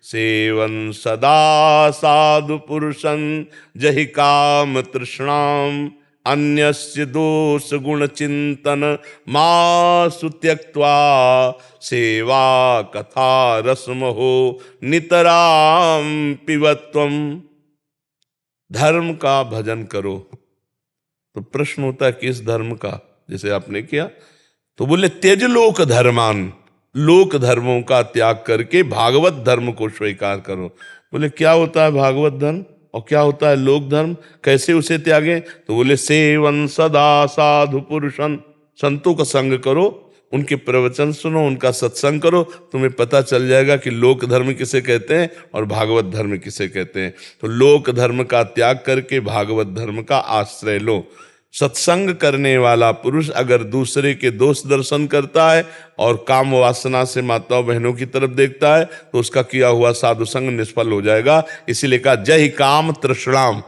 Speaker 3: सेवन सदा साधु पुरुषं जहि काम तृष्णाम अन्यस्य दोष गुण चिंतन मासु त्यक्त्वा सेवा कथा रसमहो नितराम पिबत्वम। धर्म का भजन करो। तो प्रश्न होता है किस धर्म का? जैसे आपने किया तो बोले त्यज लोक धर्मान, लोक धर्मों का त्याग करके भागवत धर्म को स्वीकार करो। बोले क्या होता है भागवत धर्म और क्या होता है लोक धर्म, कैसे उसे त्यागे? तो बोले सेवन सदा साधु पुरुषन, संतों का संग करो, उनके प्रवचन सुनो, उनका सत्संग करो, तुम्हें पता चल जाएगा कि लोक धर्म किसे कहते हैं और भागवत धर्म किसे कहते हैं। तो लोक धर्म का त्याग करके भागवत धर्म का आश्रय लो। सत्संग करने वाला पुरुष अगर दूसरे के दोष दर्शन करता है और काम वासना से माताओं बहनों की तरफ देखता है तो उसका किया हुआ साधु संग निष्फल हो जाएगा। इसीलिए कहा जय काम तृष्णाम,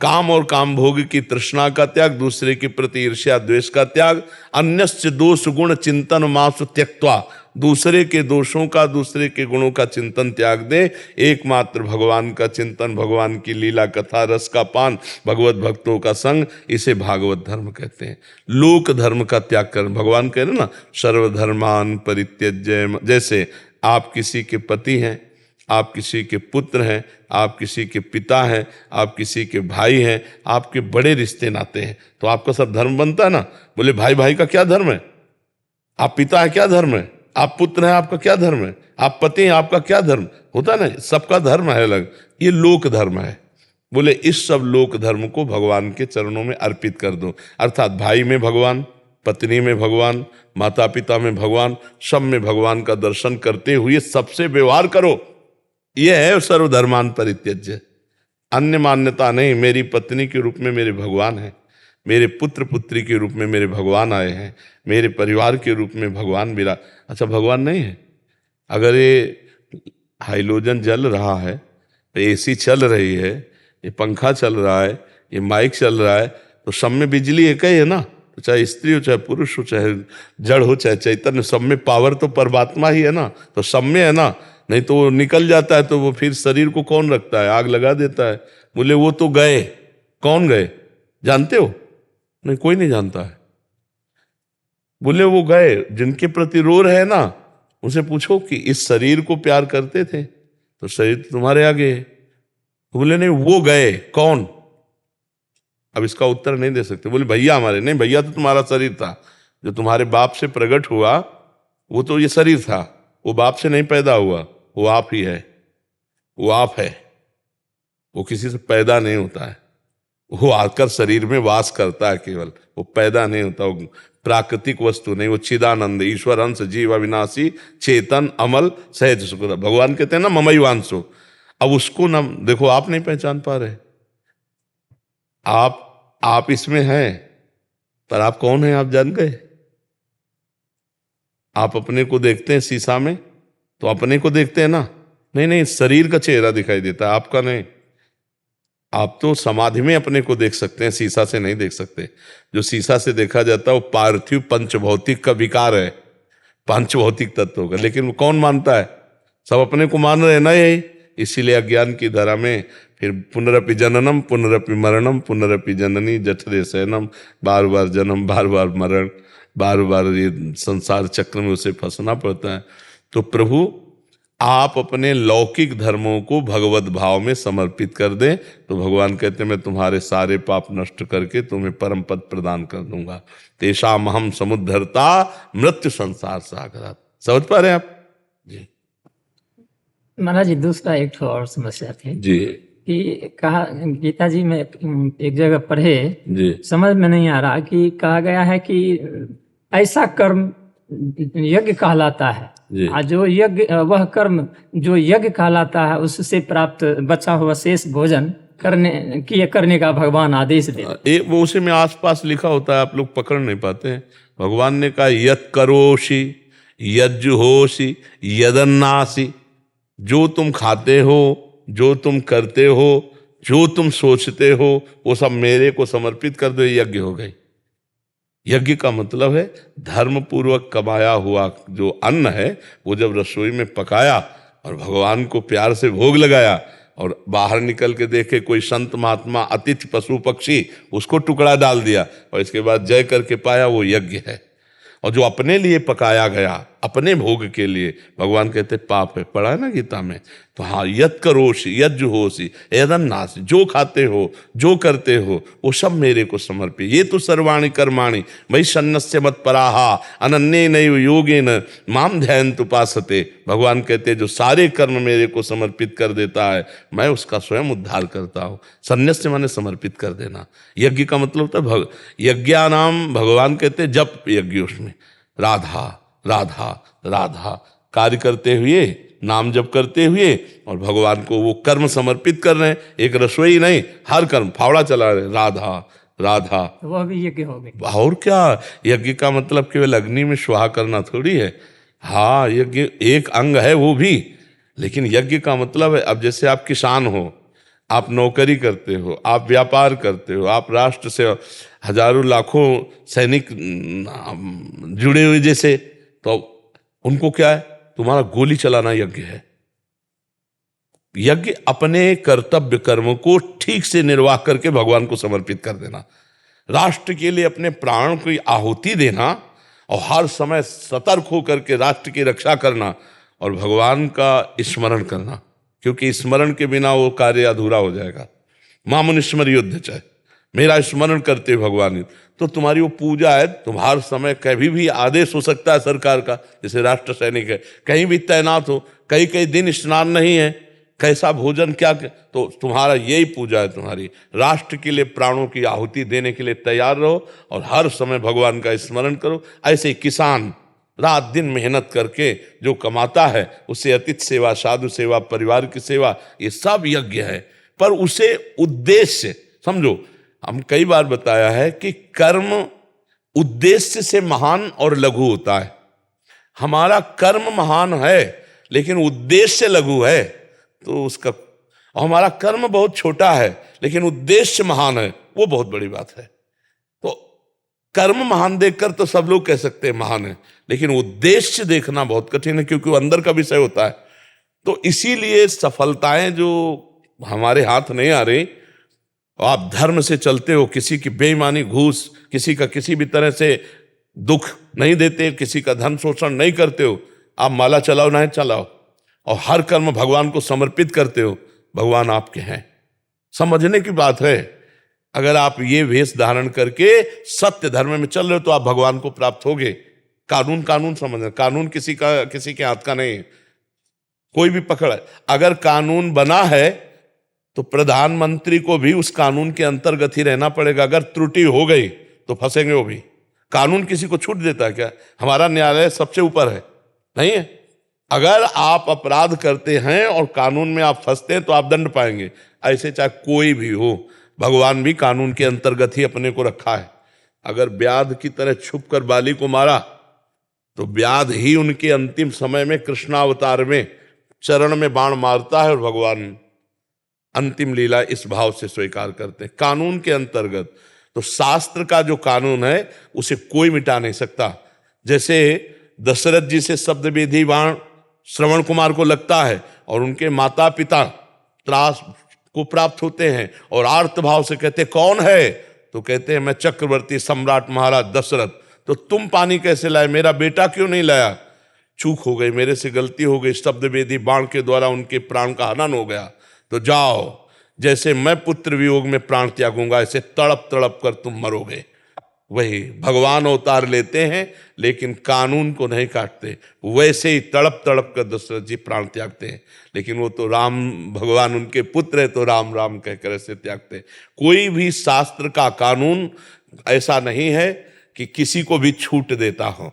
Speaker 3: काम और काम भोग की तृष्णा का त्याग, दूसरे के प्रति ईर्ष्या द्वेष का त्याग। अन्यस्य दोष गुण चिंतन मासु त्यक्त्वा, दूसरे के दोषों का दूसरे के गुणों का चिंतन त्याग दे। एकमात्र भगवान का चिंतन, भगवान की लीला कथा रस का पान, भगवत भक्तों का संग, इसे भागवत धर्म कहते हैं। लोक धर्म का त्याग कर, भगवान कह रहे ना सर्वधर्मान परित्यज्य। जैसे आप किसी के पति हैं, आप किसी के पुत्र हैं, आप किसी के पिता हैं, आप किसी के भाई हैं, आपके बड़े रिश्ते नाते हैं, तो आपका सब धर्म बनता है ना। बोले भाई भाई का क्या धर्म है? आप पिता है क्या धर्म है? आप पुत्र हैं आपका क्या धर्म है? आप पति हैं आपका क्या धर्म होता है ना। सबका धर्म है अलग, ये लोक धर्म है। बोले इस सब लोक धर्म को भगवान के चरणों में अर्पित कर दो। अर्थात भाई में भगवान, पत्नी में भगवान, माता पिता में भगवान, सब में भगवान का दर्शन करते हुए सबसे व्यवहार करो। यह है सर्वधर्मान परित्यज्य। अन्य मान्यता नहीं। मेरी पत्नी के रूप में मेरे भगवान हैं, मेरे पुत्र पुत्री के रूप में मेरे भगवान आए हैं, मेरे परिवार के रूप में भगवान मेरा। अच्छा भगवान नहीं है? अगर ये हाइलोजन जल रहा है, एसी चल रही है, ये पंखा चल रहा है, ये माइक चल रहा है, तो सब में बिजली एक ही है ना। तो चाहे स्त्री हो, चाहे पुरुष हो, चाहे जड़ हो, चाहे चैतन्य, सब में पावर तो परमात्मा ही है ना। तो सब में है ना। नहीं तो वो निकल जाता है तो वो फिर शरीर को कौन रखता है? आग लगा देता है। बोले वो तो गए। कौन गए जानते हो? नहीं, कोई नहीं जानता है। बोले वो गए जिनके प्रति रो रहे हैं ना, उनसे पूछो कि इस शरीर को प्यार करते थे तो शरीर तुम्हारे आगे है। तो बोले नहीं, वो गए। कौन? अब इसका उत्तर नहीं दे सकते। बोले भैया हमारे। नहीं, भैया तो तुम्हारा शरीर था। जो तुम्हारे बाप से प्रकट हुआ वो तो ये शरीर था, वो बाप से नहीं पैदा हुआ, वो आप ही है, वो आप है, वो किसी से पैदा नहीं होता है, वो आकर शरीर में वास करता है केवल, वो पैदा नहीं होता, वो प्राकृतिक वस्तु नहीं, वो चिदानंद ईश्वर अंश जीव अविनाशी चेतन अमल सहज सुख। भगवान कहते हैं ना ममई वांसो, अब उसको ना देखो, आप नहीं पहचान पा रहे, आप इसमें हैं, पर आप कौन हैं आप जान गए? आप अपने को देखते हैं शीशा में तो अपने को देखते हैं ना, नहीं, शरीर का चेहरा दिखाई देता है, आपका नहीं। आप तो समाधि में अपने को देख सकते हैं, शीशा से नहीं देख सकते। जो शीशा से देखा जाता है वो पार्थिव पंचभौतिक का विकार है, पंचभौतिक तत्वों का, लेकिन वो कौन मानता है? सब अपने को मान रहे हैं ना, यही इसीलिए अज्ञान की धारा में फिर पुनरपि जननम पुनरपि मरणम पुनरपि जननी जठरे शयनम, बार बार जन्म बार बार मरण, बार बार ये संसार चक्र में उसे फंसना पड़ता है। तो प्रभु आप अपने लौकिक धर्मों को भगवत भाव में समर्पित कर दें तो भगवान कहते हैं मैं तुम्हारे सारे पाप नष्ट करके तुम्हें परम पद प्रदान कर दूंगा। तेषाम हम समुद्धरता मृत्यु संसार सागरात। समझ पा रहे हैं आप जी?
Speaker 5: महाराज जी दूसरा एक ठो और समस्या थी
Speaker 3: जी
Speaker 5: कि कहा गीता जी में एक जगह पढ़े,
Speaker 3: जी
Speaker 5: समझ में नहीं आ रहा कि कहा गया है कि ऐसा कर्म यज्ञ कहलाता है,
Speaker 3: जी।
Speaker 5: जो यज्ञ वह कर्म जो यज्ञ कहलाता है उससे प्राप्त बचा हुआ शेष भोजन करने का भगवान आदेश दे।
Speaker 3: वो उसी में आसपास लिखा होता है, आप लोग पकड़ नहीं पाते हैं। भगवान ने कहा यत करोषि यज्जुहोषि यदन्नासि, जो तुम खाते हो, जो तुम करते हो, जो तुम सोचते हो, वो सब मेरे को समर्पित कर दो, यज्ञ हो गई। यज्ञ का मतलब है धर्म पूर्वक कमाया हुआ जो अन्न है वो जब रसोई में पकाया और भगवान को प्यार से भोग लगाया और बाहर निकल के देखे कोई संत महात्मा अतिथि पशु पक्षी, उसको टुकड़ा डाल दिया और इसके बाद जय करके पाया, वो यज्ञ है। और जो अपने लिए पकाया गया अपने भोग के लिए, भगवान कहते पाप है, पढ़ा है ना गीता में। तो हाँ, यत करोषि यज्जुहोषि यदन्नासि, जो खाते हो जो करते हो वो सब मेरे को समर्पित। ये तो सर्वाणि कर्माणि मयि सन्न्यस्य मत्पराहा अनन्येनैव योगेन माम ध्यायन्त उपासते। भगवान कहते जो सारे कर्म मेरे को समर्पित कर देता है मैं उसका स्वयं उद्धार करता हूँ। सन्न्यस्य माने समर्पित कर देना। यज्ञ का मतलब होता है यज्ञानाम, भगवान कहते जप यज्ञ, उसमें राधा राधा राधा कार्य करते हुए, नाम जप करते हुए और भगवान को वो कर्म समर्पित कर रहे हैं। एक रसोई नहीं, हर कर्म फावड़ा चला रहे, राधा राधा,
Speaker 5: वह भी यज्ञ हो गई।
Speaker 3: और क्या, यज्ञ का मतलब केवल अग्नि में स्वाहा करना थोड़ी है। हाँ, यज्ञ एक अंग है वो भी, लेकिन यज्ञ का मतलब है, अब जैसे आप किसान हो, आप नौकरी करते हो, आप व्यापार करते हो, आप राष्ट्र से हजारों लाखों सैनिक जुड़े हुए जैसे, तो उनको क्या है, तुम्हारा गोली चलाना यज्ञ है। यज्ञ अपने कर्तव्य कर्म को ठीक से निर्वाह करके भगवान को समर्पित कर देना, राष्ट्र के लिए अपने प्राण की आहुति देना और हर समय सतर्क होकर के राष्ट्र की रक्षा करना और भगवान का स्मरण करना, क्योंकि स्मरण के बिना वो कार्य अधूरा हो जाएगा। मामुनिस्मर युद्ध चाहे, मेरा स्मरण करते भगवान, तो तुम्हारी वो पूजा है। तुम हर समय कभी भी आदेश हो सकता है सरकार का, जैसे राष्ट्र सैनिक है, कहीं भी तैनात हो, कई दिन स्नान नहीं है, कैसा भोजन क्या, तो तुम्हारा यही पूजा है, तुम्हारी राष्ट्र के लिए प्राणों की आहुति देने के लिए तैयार रहो और हर समय भगवान का स्मरण करो। ऐसे ही किसान रात दिन मेहनत करके जो कमाता है, उससे अतिथि सेवा, साधु सेवा, परिवार की सेवा, ये सब यज्ञ है। पर उसे उद्देश्य समझो, हम कई बार बताया है कि कर्म उद्देश्य से महान और लघु होता है। हमारा कर्म महान है लेकिन उद्देश्य लघु है, तो उसका, हमारा कर्म बहुत छोटा है लेकिन उद्देश्य महान है, वो बहुत बड़ी बात है। तो कर्म महान देखकर तो सब लोग कह सकते हैं महान है, लेकिन उद्देश्य देखना बहुत कठिन है, क्योंकि वो अंदर का विषय होता है। तो इसीलिए सफलताएं जो हमारे हाथ नहीं आ रही, आप धर्म से चलते हो, किसी की बेईमानी, घूस, किसी का किसी भी तरह से दुख नहीं देते, किसी का धन शोषण नहीं करते हो, आप माला चलाओ नहीं चलाओ और हर कर्म भगवान को समर्पित करते हो, भगवान आपके हैं। समझने की बात है अगर आप ये वेश धारण करके सत्य धर्म में चल रहे हो तो आप भगवान को प्राप्त होगे। कानून कानून समझना, कानून किसी के हाथ का नहीं है, कोई भी पकड़ है। अगर कानून बना है तो प्रधानमंत्री को भी उस कानून के अंतर्गत ही रहना पड़ेगा। अगर त्रुटि हो गई तो फंसेंगे वो भी। कानून किसी को छूट देता है क्या? हमारा न्यायालय सबसे ऊपर है, नहीं है। अगर आप अपराध करते हैं और कानून में आप फंसते हैं तो आप दंड पाएंगे। ऐसे चाहे कोई भी हो, भगवान भी कानून के अंतर्गत ही अपने को रखा है। अगर व्याध की तरह छुप कर बाली को मारा तो व्याध ही उनके अंतिम समय में कृष्णावतार में चरण में बाण मारता है और भगवान अंतिम लीला इस भाव से स्वीकार करते हैं, कानून के अंतर्गत। तो शास्त्र का जो कानून है उसे कोई मिटा नहीं सकता। जैसे दशरथ जी से शब्द विधि बाण श्रवण कुमार को लगता है और उनके माता पिता त्रास को प्राप्त होते हैं और आर्त भाव से कहते कौन है, तो कहते हैं मैं चक्रवर्ती सम्राट महाराज दशरथ। तो तुम पानी कैसे लाए, मेरा बेटा क्यों नहीं लाया? चूक हो गई, मेरे से गलती हो गई, शब्द वेदी बाण के द्वारा उनके प्राण का हनन हो गया। तो जाओ, जैसे मैं पुत्र वियोग में प्राण त्यागूंगा ऐसे तड़प तड़प कर तुम मरोगे। वही भगवान अवतार लेते हैं लेकिन कानून को नहीं काटते, वैसे ही तड़प तड़प कर दशरथ जी प्राण त्यागते हैं। लेकिन वो तो राम भगवान उनके पुत्र है तो राम राम कहकर ऐसे त्यागते हैं। कोई भी शास्त्र का कानून ऐसा नहीं है कि किसी को भी छूट देता हो।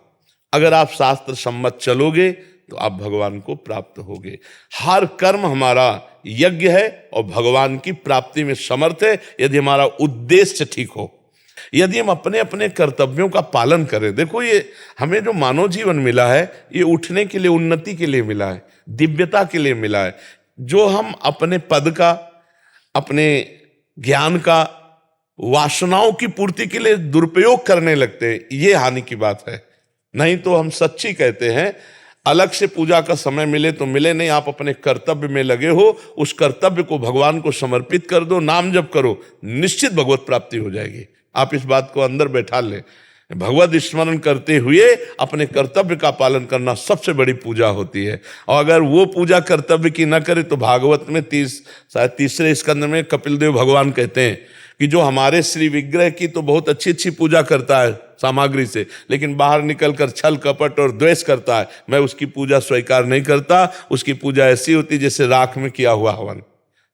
Speaker 3: अगर आप शास्त्र सम्मत चलोगे तो आप भगवान को प्राप्त होगे। हर कर्म हमारा यज्ञ है और भगवान की प्राप्ति में समर्थ है यदि हमारा उद्देश्य ठीक हो, यदि हम अपने अपने कर्तव्यों का पालन करें। देखो, ये हमें जो मानव जीवन मिला है ये उठने के लिए, उन्नति के लिए मिला है, दिव्यता के लिए मिला है। जो हम अपने पद का, अपने ज्ञान का, वासनाओं की पूर्ति के लिए दुरुपयोग करने लगते हैं, ये हानि की बात है। नहीं तो हम सच्ची कहते हैं, अलग से पूजा का समय मिले तो मिले, नहीं आप अपने कर्तव्य में लगे हो, उस कर्तव्य को भगवान को समर्पित कर दो, नाम जप करो, निश्चित भगवत प्राप्ति हो जाएगी। आप इस बात को अंदर बैठा लें। भगवत स्मरण करते हुए अपने कर्तव्य का पालन करना सबसे बड़ी पूजा होती है। और अगर वो पूजा कर्तव्य की न करे तो भागवत में शायद तीसरे स्कंद में कपिल देव भगवान कहते हैं कि जो हमारे श्री विग्रह की तो बहुत अच्छी अच्छी पूजा करता है सामग्री से, लेकिन बाहर निकलकर छल कपट और द्वेष करता है, मैं उसकी पूजा स्वीकार नहीं करता। उसकी पूजा ऐसी होती जैसे राख में किया हुआ हवन।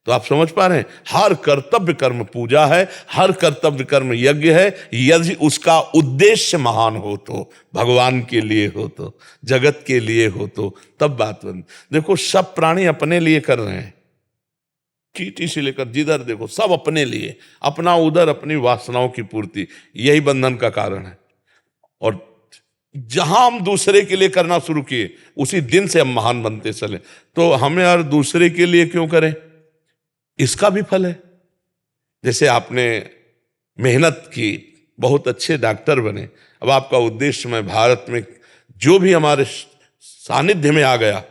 Speaker 3: तो आप समझ पा रहे हैं, हर कर्तव्य कर्म पूजा है, हर कर्तव्य कर्म यज्ञ है, यदि उसका उद्देश्य महान हो तो, भगवान के लिए हो तो, जगत के लिए हो तो, तब बात बन। देखो, सब प्राणी अपने लिए कर रहे हैं, चींटी से लेकर जिधर देखो सब अपने लिए, अपना उधर, अपनी वासनाओं की पूर्ति, यही बंधन का कारण है। और जहां हम दूसरे के लिए करना शुरू किए उसी दिन से हम महान बनते चले। तो हमें और दूसरे के लिए क्यों करें, इसका भी फल है। जैसे आपने मेहनत की, बहुत अच्छे डॉक्टर बने, अब आपका उद्देश्य मैं भारत में जो भी हमारे सानिध्य में आ गया,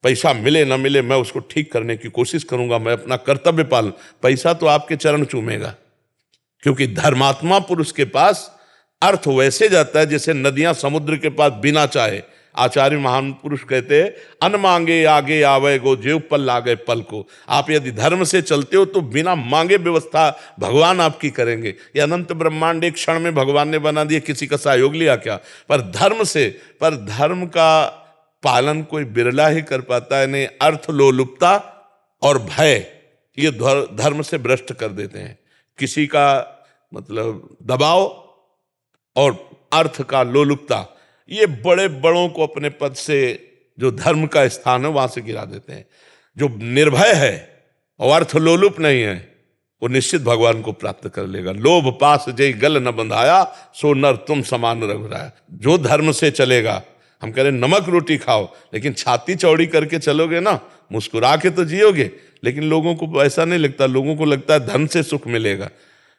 Speaker 3: पैसा मिले ना मिले मैं उसको ठीक करने की कोशिश करूंगा, मैं अपना कर्तव्य पालन। पैसा तो आपके चरण चूमेगा, क्योंकि धर्मात्मा पुरुष के पास अर्थ वैसे जाता है जैसे नदियां समुद्र के पास बिना चाहे। आचार्य महान पुरुष कहते हैं, अन मांगे आगे आवे गो, जेव पल लागे पल को। आप यदि धर्म से चलते हो तो बिना मांगे व्यवस्था भगवान आपकी करेंगे। ये अनंत ब्रह्मांड एक क्षण में भगवान ने बना दिया, किसी का सहयोग लिया क्या? पर धर्म का पालन कोई बिरला ही कर पाता है। नहीं, अर्थ लोलुपता और भय ये धर्म से भ्रष्ट कर देते हैं। किसी का मतलब दबाव और अर्थ का लोलुपता, ये बड़े बड़ों को अपने पद से, जो धर्म का स्थान है वहां से गिरा देते हैं। जो निर्भय है और अर्थ लोलुप नहीं है वो निश्चित भगवान को प्राप्त कर लेगा। लोभ पास जय गल न बंधाया, सो नर तुम समान रघुराया। जो धर्म से चलेगा, हम कह रहे नमक रोटी खाओ, लेकिन छाती चौड़ी करके चलोगे ना, मुस्कुरा के तो जियोगे। लेकिन लोगों को ऐसा नहीं लगता, लोगों को लगता है धन से सुख मिलेगा।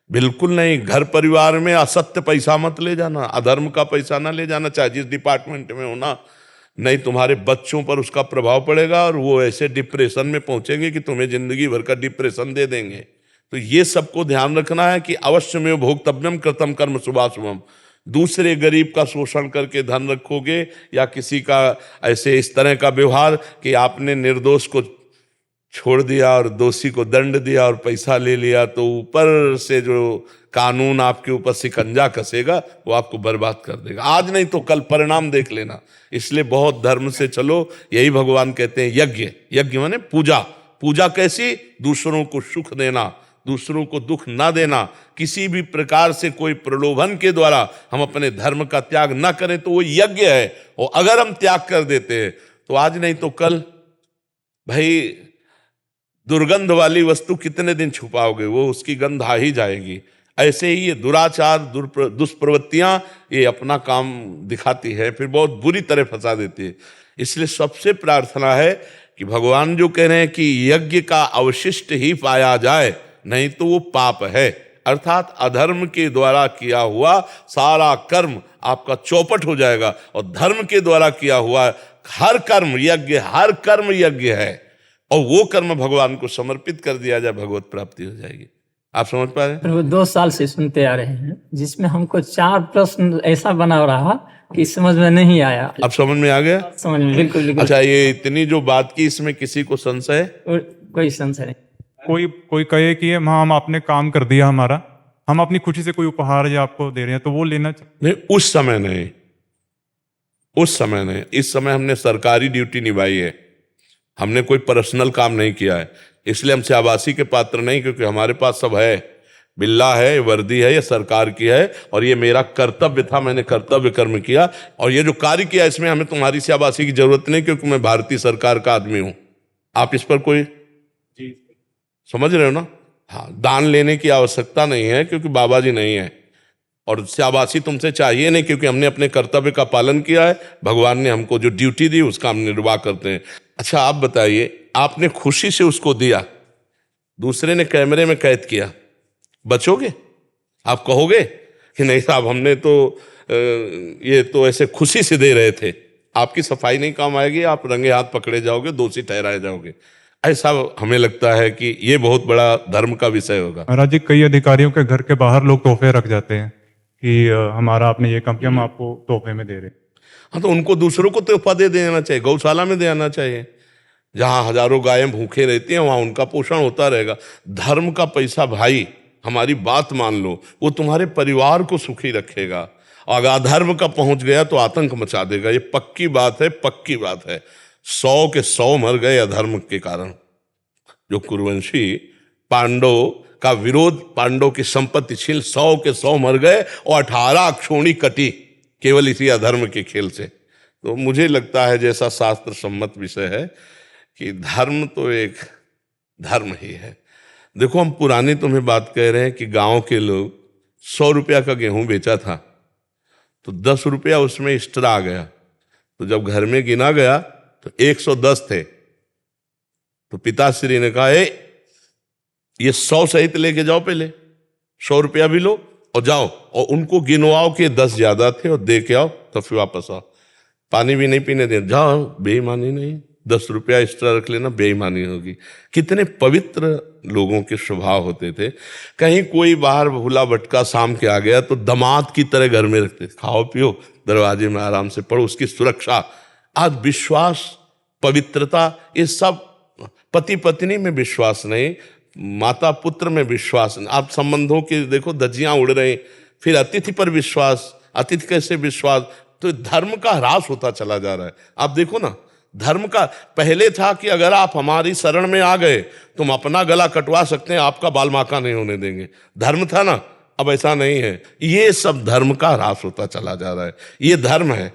Speaker 3: बिल्कुल नहीं। घर परिवार में असत्य पैसा मत ले जाना, अधर्म का पैसा ना ले जाना, चाहे जिस डिपार्टमेंट में होना, नहीं तुम्हारे बच्चों पर उसका प्रभाव पड़ेगा और वो ऐसे डिप्रेशन में पहुंचेंगे कि तुम्हें जिंदगी भर का डिप्रेशन दे देंगे। तो ये सबको ध्यान रखना है कि अवश्य में भोक्तव्यम कृतम कर्म शुभाशुभम। दूसरे गरीब का शोषण करके धन रखोगे या किसी का ऐसे इस तरह का व्यवहार कि आपने निर्दोष को छोड़ दिया और दोषी को दंड दिया और पैसा ले लिया, तो ऊपर से जो कानून आपके ऊपर शिकंजा कसेगा वो आपको बर्बाद कर देगा। आज नहीं तो कल परिणाम देख लेना। इसलिए बहुत धर्म से चलो। यही भगवान कहते हैं यज्ञ। यज्ञ माने पूजा। पूजा कैसी? दूसरों को सुख देना, दूसरों को दुख ना देना। किसी भी प्रकार से कोई प्रलोभन के द्वारा हम अपने धर्म का त्याग ना करें तो वो यज्ञ है। और अगर हम त्याग कर देते हैं तो आज नहीं तो कल भाई दुर्गंध वाली वस्तु कितने दिन छुपाओगे, वो उसकी गंध आ ही जाएगी। ऐसे ही ये दुराचार दुष्प्रवृत्तियां ये अपना काम दिखाती है, फिर बहुत बुरी तरह फंसा देती है। इसलिए सबसे प्रार्थना है कि भगवान जो कह रहे हैं कि यज्ञ का अवशिष्ट ही पाया जाए, नहीं तो वो पाप है। अर्थात अधर्म के द्वारा किया हुआ सारा कर्म आपका चौपट हो जाएगा, और धर्म के द्वारा किया हुआ हर कर्म यज्ञ, हर कर्म यज्ञ है। और वो कर्म भगवान को समर्पित कर दिया जाए, भगवत प्राप्ति हो जाएगी। आप समझ पा रहे हैं?
Speaker 5: प्रभु 2 साल से सुनते आ रहे हैं, जिसमें हमको 4 प्रश्न ऐसा बना रहा कि समझ में नहीं आया।
Speaker 3: अब समझ में आ गया?
Speaker 5: समझ में बिल्कुल बिल्कुल।
Speaker 3: अच्छा, ये इतनी जो बात की, इसमें किसी को संशय है?
Speaker 5: कोई संशय नहीं।
Speaker 6: कोई कहे कि हाँ हम आपने काम कर दिया हमारा, हम अपनी खुशी से कोई उपहार या आपको दे रहे हैं तो वो लेना चाहिए?
Speaker 3: नहीं, उस समय नहीं, उस समय नहीं। इस समय हमने सरकारी ड्यूटी निभाई है, हमने कोई पर्सनल काम नहीं किया है। इसलिए हम शाबाशी के पात्र नहीं, क्योंकि हमारे पास सब है। बिल्ला है, वर्दी है, ये सरकार की है, और ये मेरा कर्तव्य था, मैंने कर्तव्य कर्म किया। और ये जो कार्य किया इसमें हमें तुम्हारी शाबाशी की जरूरत नहीं, क्योंकि मैं भारतीय सरकार का आदमी हूं। आप इस पर कोई समझ रहे हो ना? हाँ, दान लेने की आवश्यकता नहीं है, क्योंकि बाबा जी नहीं है। और शाबाशी तुमसे चाहिए नहीं, क्योंकि हमने अपने कर्तव्य का पालन किया है। भगवान ने हमको जो ड्यूटी दी उसका हम निर्वाह करते हैं। अच्छा, आप बताइए, आपने खुशी से उसको दिया, दूसरे ने कैमरे में कैद किया, बचोगे? आप कहोगे कि नहीं साहब, हमने तो ये तो ऐसे खुशी से दे रहे थे। आपकी सफाई नहीं काम आएगी, आप रंगे हाथ पकड़े जाओगे, दोषी ठहराए जाओगे। ऐसा हमें लगता है कि ये बहुत बड़ा धर्म का विषय होगा।
Speaker 6: महाराज जी, कई अधिकारियों के घर के बाहर लोग तोहफे रख जाते हैं कि हमारा आपने ये काम किया, हम आपको तोहफे में दे रहे हैं।
Speaker 3: हाँ, तो उनको दूसरों को तोहफा दे देना चाहिए, गौशाला में देना चाहिए। जहाँ हजारों गायें भूखे रहती हैं वहाँ उनका पोषण होता रहेगा। धर्म का पैसा भाई, हमारी बात मान लो, वो तुम्हारे परिवार को सुखी रखेगा। अगर अधर्म का पहुंच गया तो आतंक मचा देगा। ये पक्की बात है, पक्की बात है। 100 के 100 मर गए अधर्म के कारण। जो कुरुवंशी पांडव का विरोध, पांडव की संपत्ति छीन, 100 के 100 मर गए, और 18 अक्षोणी कटी केवल इसी अधर्म के खेल से। तो मुझे लगता है, जैसा शास्त्र सम्मत विषय है, कि धर्म तो एक धर्म ही है। देखो, हम पुरानी तुम्हें बात कह रहे हैं कि गांव के लोग 100 रुपया का गेहूं बेचा था, तो 10 रुपया उसमें एक्स्ट्रा आ गया। तो जब घर में गिना गया तो 110 थे। तो पिताश्री ने कहा, ये 100 सहित लेके जाओ, पहले 100 रुपया भी लो और जाओ, और उनको गिनवाओ कि 10 ज्यादा थे, और दे के आओ, तो फिर वापस आओ। पानी भी नहीं पीने दे, जाओ। बेईमानी नहीं, 10 रुपया एक्स्ट्रा रख लेना, बेईमानी होगी। कितने पवित्र लोगों के स्वभाव होते थे। कहीं कोई बाहर भूला भटका शाम के आ गया तो दामाद की तरह घर में रखते, खाओ पियो, दरवाजे में आराम से पढ़ो, उसकी सुरक्षा। आज विश्वास, पवित्रता, ये सब, पति पत्नी में विश्वास नहीं, माता पुत्र में विश्वास नहीं। आप संबंधों की देखो धज्जियां उड़ रही, फिर अतिथि पर विश्वास, अतिथि कैसे विश्वास। तो धर्म का ह्रास होता चला जा रहा है। आप देखो ना, धर्म का पहले था कि अगर आप हमारी शरण में आ गए तुम अपना गला कटवा सकते हैं, आपका बाल माका नहीं होने देंगे, धर्म था ना। अब ऐसा नहीं है। ये सब धर्म का ह्रास होता चला जा रहा है। ये धर्म है,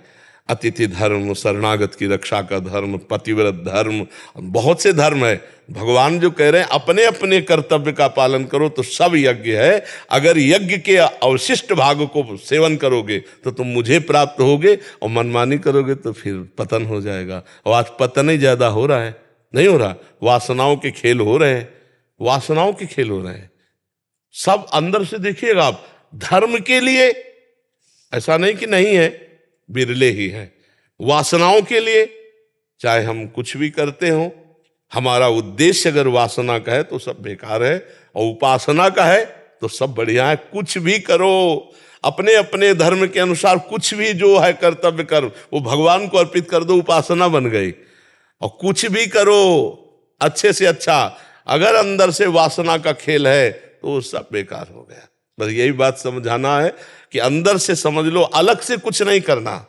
Speaker 3: अतिथि धर्म, शरणागत की रक्षा का धर्म, पतिव्रत धर्म, बहुत से धर्म है। भगवान जो कह रहे हैं अपने अपने कर्तव्य का पालन करो तो सब यज्ञ है। अगर यज्ञ के अवशिष्ट भाग को सेवन करोगे तो तुम मुझे प्राप्त होगे, और मनमानी करोगे तो फिर पतन हो जाएगा। और आज पतन ही ज्यादा हो रहा है, नहीं हो रहा, वासनाओं के खेल हो रहे हैं, वासनाओं के खेल हो रहे हैं। सब अंदर से देखिएगा आप, धर्म के लिए ऐसा नहीं कि नहीं है, बिरले ही हैं। वासनाओं के लिए चाहे हम कुछ भी करते हो, हमारा उद्देश्य अगर वासना का है तो सब बेकार है, और उपासना का है तो सब बढ़िया है। कुछ भी करो, अपने अपने धर्म के अनुसार कुछ भी जो है कर्तव्य कर, वो भगवान को अर्पित कर दो, उपासना बन गई। और कुछ भी करो, अच्छे से अच्छा, अगर अंदर से वासना का खेल है तो वो सब बेकार हो गया। बस यही बात समझाना है कि अंदर से समझ लो, अलग से कुछ नहीं करना।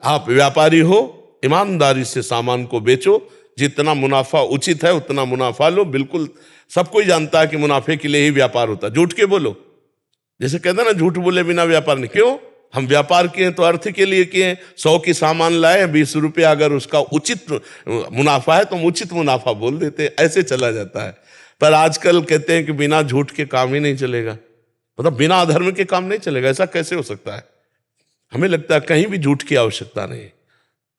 Speaker 3: आप व्यापारी हो, ईमानदारी से सामान को बेचो, जितना मुनाफा उचित है उतना मुनाफा लो। बिल्कुल सब कोई जानता है कि मुनाफे के लिए ही व्यापार होता है। झूठ के बोलो, जैसे कहते हैं ना, झूठ बोले बिना व्यापार नहीं। क्यों? हम व्यापार किए तो अर्थ के लिए किए। 100 की सामान लाए, 20 रुपये अगर उसका उचित मुनाफा है तो हम उचित मुनाफा बोल देते, ऐसे चला जाता है। पर आजकल कहते हैं कि बिना झूठ के काम ही नहीं चलेगा, मतलब बिना अधर्म के काम नहीं चलेगा। ऐसा कैसे हो सकता है? हमें लगता है कहीं भी झूठ की आवश्यकता नहीं।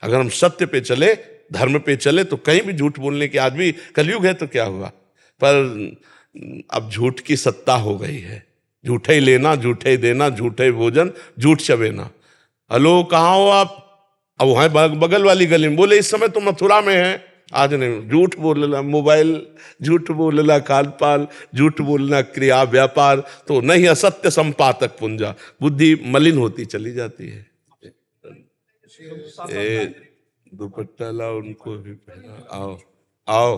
Speaker 3: अगर हम सत्य पे चले, धर्म पे चले, तो कहीं भी झूठ बोलने की, आज भी कलयुग है तो क्या हुआ, पर अब झूठ की सत्ता हो गई है। झूठे ही लेना, झूठे ही देना, झूठे ही भोजन, झूठ चबेना। हेलो, कहाँ हो आप? अब वहाँ बगल वाली गली में बोले इस समय तो मथुरा में है, आज नहीं। झूठ बोलना मोबाइल, झूठ बोलना कालपाल, झूठ बोलना क्रिया व्यापार, तो नहीं असत्य संपातक पुंजा, बुद्धि मलिन होती चली जाती है। दुपट्टा लाओ, उनको भी पहना। आओ आओ।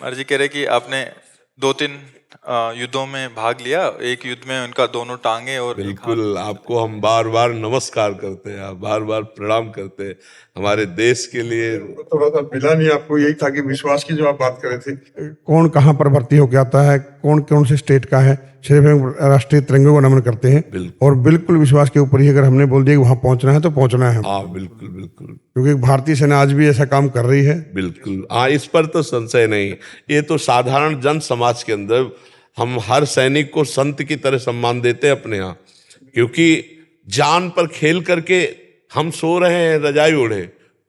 Speaker 1: महाराज जी कह रहे कि आपने 2-3 युद्धों में भाग लिया, एक युद्ध में उनका दोनों टांगे और
Speaker 3: बिल्कुल, आपको हम बार बार नमस्कार करते हैं, आप बार बार प्रणाम करते हैं हमारे देश के लिए।
Speaker 7: थोड़ा सा मिला नहीं आपको, यही था कि विश्वास की जो आप बात कर रहे थे, कौन कहाँ पर भर्ती होकर आता है, कौन कौन से स्टेट का है, सिर्फ हम राष्ट्रीय तिरंगे को नमन करते हैं। और बिल्कुल विश्वास के ऊपर ही अगर हमने बोल दिया कि वहाँ पहुँचना है तो पहुँचना है।
Speaker 3: हाँ बिल्कुल बिल्कुल,
Speaker 7: क्योंकि भारतीय सेना आज भी ऐसा काम कर रही है।
Speaker 3: बिल्कुल हाँ, इस पर तो संशय नहीं। ये तो साधारण जन समाज के अंदर हम हर सैनिक को संत की तरह सम्मान देते हैं अपने यहाँ, क्योंकि जान पर खेल करके हम सो रहे हैं रजाई ओढ़े,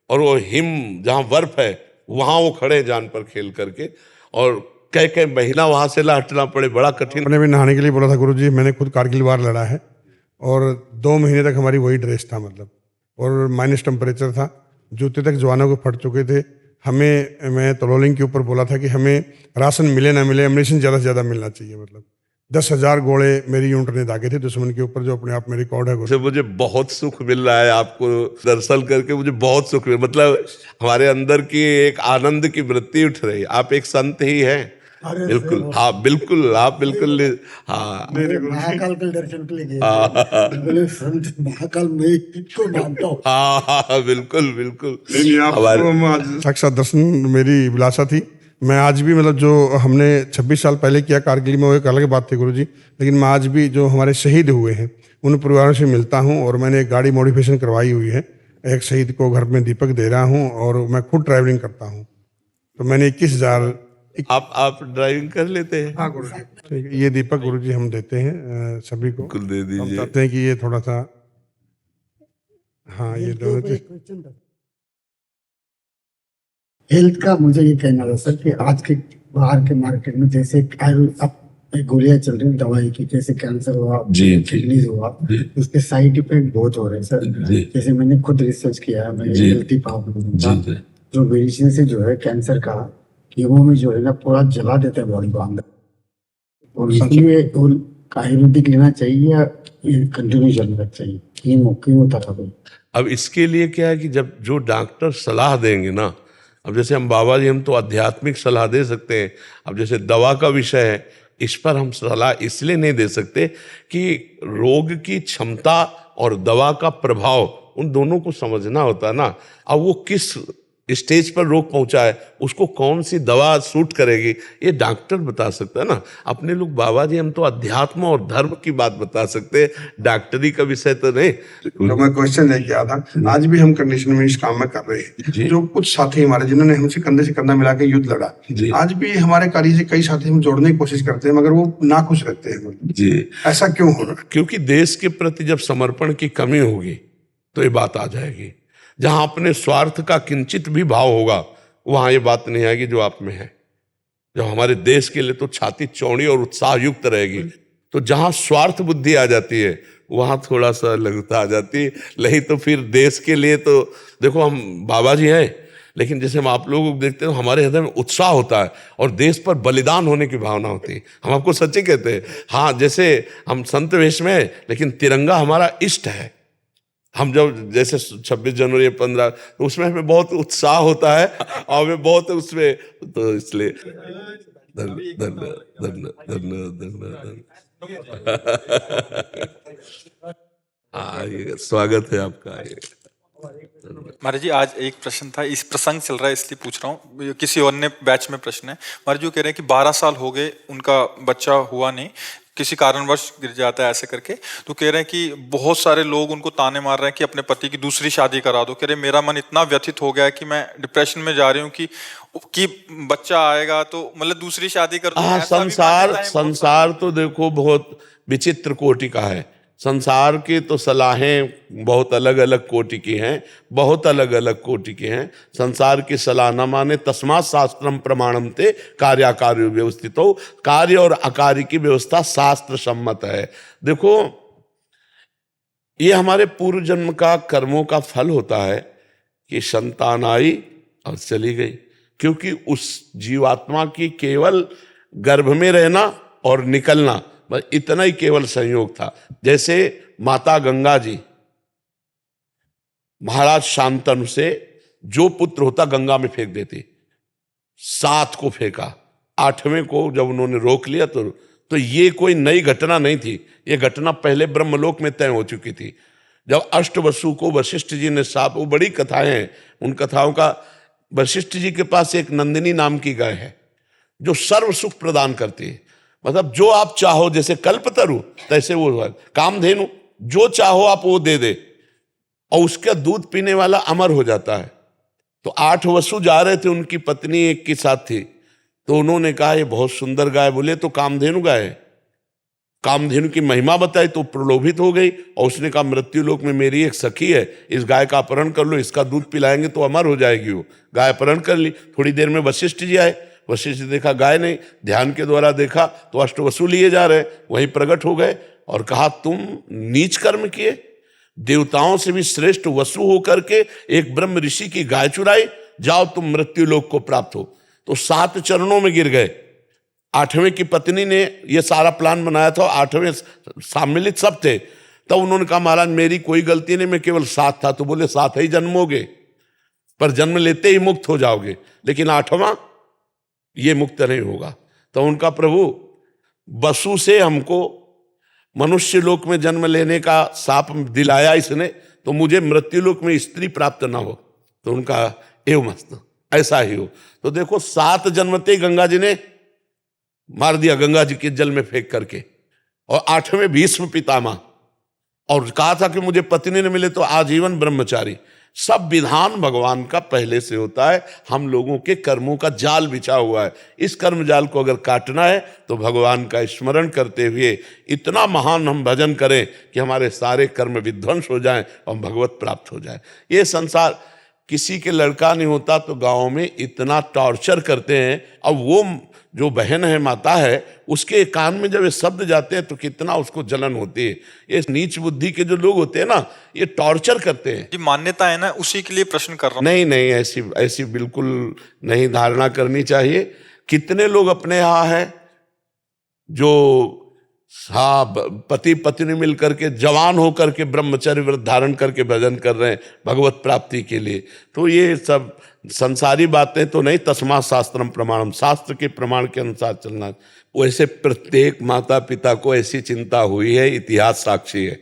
Speaker 3: और वो हिम जहाँ बर्फ है वहाँ वो खड़े हैं जान पर खेल करके, और कई महीना वहाँ से हटना पड़े, बड़ा कठिन।
Speaker 7: मैंने भी नहाने के लिए बोला था गुरुजी, मैंने खुद कारगिल वार लड़ा है और 2 महीने तक हमारी वही ड्रेस था, मतलब, और माइनस टेम्परेचर था, जूते तक जवानों को फट चुके थे। हमें, मैं तलोलिंग के ऊपर बोला था कि हमें राशन मिले ना मिले, एम्यूनिशन ज़्यादा से ज़्यादा मिलना चाहिए। मतलब 10,000 गोले मेरी यूनिट ने दागे थे दुश्मन के ऊपर, जो अपने आप में रिकॉर्ड है।
Speaker 3: से मुझे बहुत सुख मिल रहा है आपको दर्शन करके, मुझे बहुत सुख मिल, मतलब हमारे अंदर की एक आनंद की वृत्ति उठ रही। आप एक संत ही हैं। बिल्कुल हाँ, बिल्कुल आप बिल्कुल हाँ,
Speaker 8: महाकाल के दर्शन के लिए गए, बोले संत महाकाल मैं इसको मानता हूँ।
Speaker 3: हाँ बिल्कुल बिल्कुल।
Speaker 7: साक्षात दर्शन मेरी विलासा थी। मैं आज भी, मतलब जो हमने 26 साल पहले किया कारगिल में, वो एक अलग बात थी गुरुजी, लेकिन मैं आज भी जो हमारे शहीद हुए हैं उन परिवारों से मिलता हूँ, और मैंने एक गाड़ी मॉडिफिकेशन करवाई हुई है, एक शहीद को घर में दीपक दे रहा हूँ, और मैं खुद ड्राइविंग करता हूँ। तो मैंने 21,000।
Speaker 3: आप ड्राइविंग कर लेते हैं?
Speaker 7: हाँ गुरुजी, ठीक है। ये दीपक गुरुजी हम देते हैं सभी को,
Speaker 3: बिल्कुल दे दीजिए।
Speaker 7: हम चाहते हैं कि ये थोड़ा सा, हाँ ये दोनों चीज।
Speaker 8: हेल्थ का मुझे ये कहना था सर कि आज के बाहर के मार्केट में जैसे अब गोलियां चल रही हैं दवाई की, जैसे कैंसर हुआ, किडनीज हुआ, उसके साइड इफेक्ट बहुत हो रहे हैं सर। जैसे मैंने खुद रिसर्च किया है, मैं हेल्थी प्रॉब्लम, जो मेडिसिन से जो है कैंसर का कीमो में जो है ना पूरा जला देते हैं बॉडी को अंदर, और इसलिए आयुर्वेदिक लेना चाहिए या कंटिन्यू चलना चाहिए कीमो थेरेपी?
Speaker 3: अब इसके लिए क्या है कि जब जो डॉक्टर सलाह देंगे ना, अब जैसे हम बाबा जी, हम तो आध्यात्मिक सलाह दे सकते हैं। अब जैसे दवा का विषय है, इस पर हम सलाह इसलिए नहीं दे सकते कि रोग की क्षमता और दवा का प्रभाव, उन दोनों को समझना होता है ना। अब वो किस स्टेज पर रोग पहुंचा है, उसको कौन सी दवा सूट करेगी, ये डॉक्टर बता सकता है ना। अपने लोग बाबा जी, हम तो अध्यात्म और धर्म की बात बता सकते हैं, डॉक्टरी का विषय तो नहीं।
Speaker 7: तो मैं क्वेश्चन लेके आया था, आज भी हम कंडीशन में इस काम में कर रहे हैं। जो कुछ साथी हमारे जिन्होंने हमसे कंधे से कंधा मिला के युद्ध लड़ा, आज भी हमारे कार्य से कई साथी हम जोड़ने की कोशिश करते हैं, मगर वो नाखुश रहते हैं जी। ऐसा क्यों हो रहा है?
Speaker 3: क्योंकि देश के प्रति जब समर्पण की कमी होगी तो ये बात आ जाएगी। जहां अपने स्वार्थ का किंचित भी भाव होगा, वहां ये बात नहीं आएगी जो आप में है। जब हमारे देश के लिए तो छाती चौड़ी और उत्साह युक्त रहेगी, तो जहां स्वार्थ बुद्धि आ जाती है वहां थोड़ा सा लघुता आ जाती है। नहीं तो फिर देश के लिए तो देखो, हम बाबा जी हैं, लेकिन जैसे हम आप लोगों को देखते हैं, हमारे हृदय में उत्साह होता है और देश पर बलिदान होने की भावना होती है। हम आपको सच्चे कहते हैं। हाँ, जैसे हम संत वेश में हैं, लेकिन तिरंगा हमारा इष्ट है, हम जब जैसे 26 जनवरी 15 तो उसमें हमें बहुत उत्साह होता है और हमें बहुत उसमें, तो इसलिए धन्यवाद। हाँ, ये स्वागत है आपका।
Speaker 1: महाराज जी आज एक प्रश्न था, इस प्रसंग चल रहा है इसलिए पूछ रहा हूँ, किसी और ने बैच में प्रश्न है। महाराज जी कह रहे हैं कि 12 साल हो गए उनका बच्चा हुआ नहीं, किसी कारणवश गिर जाता है ऐसे करके, तो कह रहे हैं कि बहुत सारे लोग उनको ताने मार रहे हैं कि अपने पति की दूसरी शादी करा दो। कह रहे मेरा मन इतना व्यथित हो गया है कि मैं डिप्रेशन में जा रही हूँ कि बच्चा आएगा तो मतलब दूसरी शादी कर दूं।
Speaker 3: हाँ,
Speaker 1: ऐसा भी मान्यता है बहुत
Speaker 3: संसार तो देखो बहुत विचित्र कोटि का है। संसार की तो सलाहें बहुत अलग अलग कोटि की हैं, बहुत अलग अलग कोटि की हैं। संसार की सलाह न माने तस्मात् शास्त्रम प्रमाणम ते कार्याकार्य व्यवस्थितो। कार्य और अकार्य की व्यवस्था शास्त्र सम्मत है। देखो, ये हमारे पूर्व जन्म का कर्मों का फल होता है कि संतान आई और चली गई, क्योंकि उस जीवात्मा की केवल गर्भ में रहना और निकलना, बस इतना ही केवल संयोग था। जैसे माता गंगा जी महाराज शांतनु से जो पुत्र होता गंगा में फेंक देती, 7 को फेंका, 8वें को जब उन्होंने रोक लिया तो ये कोई नई घटना नहीं थी, ये घटना पहले ब्रह्मलोक में तय हो चुकी थी। जब अष्टवसु को वशिष्ठ जी ने साप, वो बड़ी कथाएं हैं, उन कथाओं का, वशिष्ठ जी के पास एक नंदिनी नाम की गाय है जो सर्व सुख प्रदान करती है। मतलब जो आप चाहो, जैसे कल्पतरु तैसे वो कामधेनु, जो चाहो आप वो दे दे, और उसका दूध पीने वाला अमर हो जाता है। तो 8 वसु जा रहे थे, उनकी पत्नी एक के साथ थी, तो उन्होंने कहा ये बहुत सुंदर गाय, बोले तो कामधेनु गाय है। कामधेनु की महिमा बताई तो प्रलोभित हो गई और उसने कहा मृत्यु लोक में मेरी एक सखी है, इस गाय का अपहरण कर लो, इसका दूध पिलाएंगे तो अमर हो जाएगी। वो गाय अपहरण कर ली। थोड़ी देर में वशिष्ठ जी आए, वशिष्ठ जी देखा गाय नहीं, ध्यान के द्वारा देखा तो अष्टवसु लिए जा रहे, वहीं प्रकट हो गए और कहा तुम नीच कर्म किए, देवताओं से भी श्रेष्ठ वसु होकर के एक ब्रह्म ऋषि की गाय चुराई, जाओ तुम मृत्यु लोक को प्राप्त हो। तो 7 चरणों में गिर गए। 8वें की पत्नी ने ये सारा प्लान बनाया था, 8वें सम्मिलित सब थे। तब उन्होंने कहा महाराज मेरी कोई गलती नहीं, मैं केवल 7 था। तो बोले 7 ही जन्मोगे, पर जन्म लेते ही मुक्त हो जाओगे, लेकिन 8वां ये मुक्त नहीं होगा। तो उनका प्रभु वसु से हमको मनुष्य लोक में जन्म लेने का शाप दिलाया इसने, तो मुझे मृत्यु लोक में स्त्री प्राप्त ना हो। तो उनका एवं मस्त ऐसा ही हो। तो देखो 7 जन्मते गंगा जी ने मार दिया, गंगा जी के जल में फेंक करके। और 8वें भीष्म पितामह, और कहा था कि मुझे पत्नी न मिले तो आजीवन ब्रह्मचारी। सब विधान भगवान का पहले से होता है, हम लोगों के कर्मों का जाल बिछा हुआ है। इस कर्म जाल को अगर काटना है तो भगवान का स्मरण करते हुए इतना महान हम भजन करें कि हमारे सारे कर्म विध्वंस हो जाएं और भगवत प्राप्त हो जाए। ये संसार, किसी के लड़का नहीं होता तो गाँव में इतना टॉर्चर करते हैं, अब वो जो बहन है, माता है, उसके कान में जब ये शब्द जाते हैं तो कितना उसको जलन होती है। ये नीच बुद्धि के जो लोग होते हैं ना, ये टॉर्चर करते हैं।
Speaker 1: जी मान्यता है ना, उसी के लिए प्रश्न कर रहा हूँ।
Speaker 3: नहीं नहीं, ऐसी बिल्कुल नहीं धारणा करनी चाहिए। कितने लोग अपने यहाँ है जो पति पत्नी मिलकर के जवान होकर के ब्रह्मचर्य व्रत धारण करके भजन कर रहे हैं भगवत प्राप्ति के लिए। तो ये सब संसारी बातें तो नहीं, तस्मात् शास्त्रम प्रमाणम, शास्त्र के प्रमाण के अनुसार चलना। वैसे प्रत्येक माता पिता को ऐसी चिंता हुई है, इतिहास साक्षी है।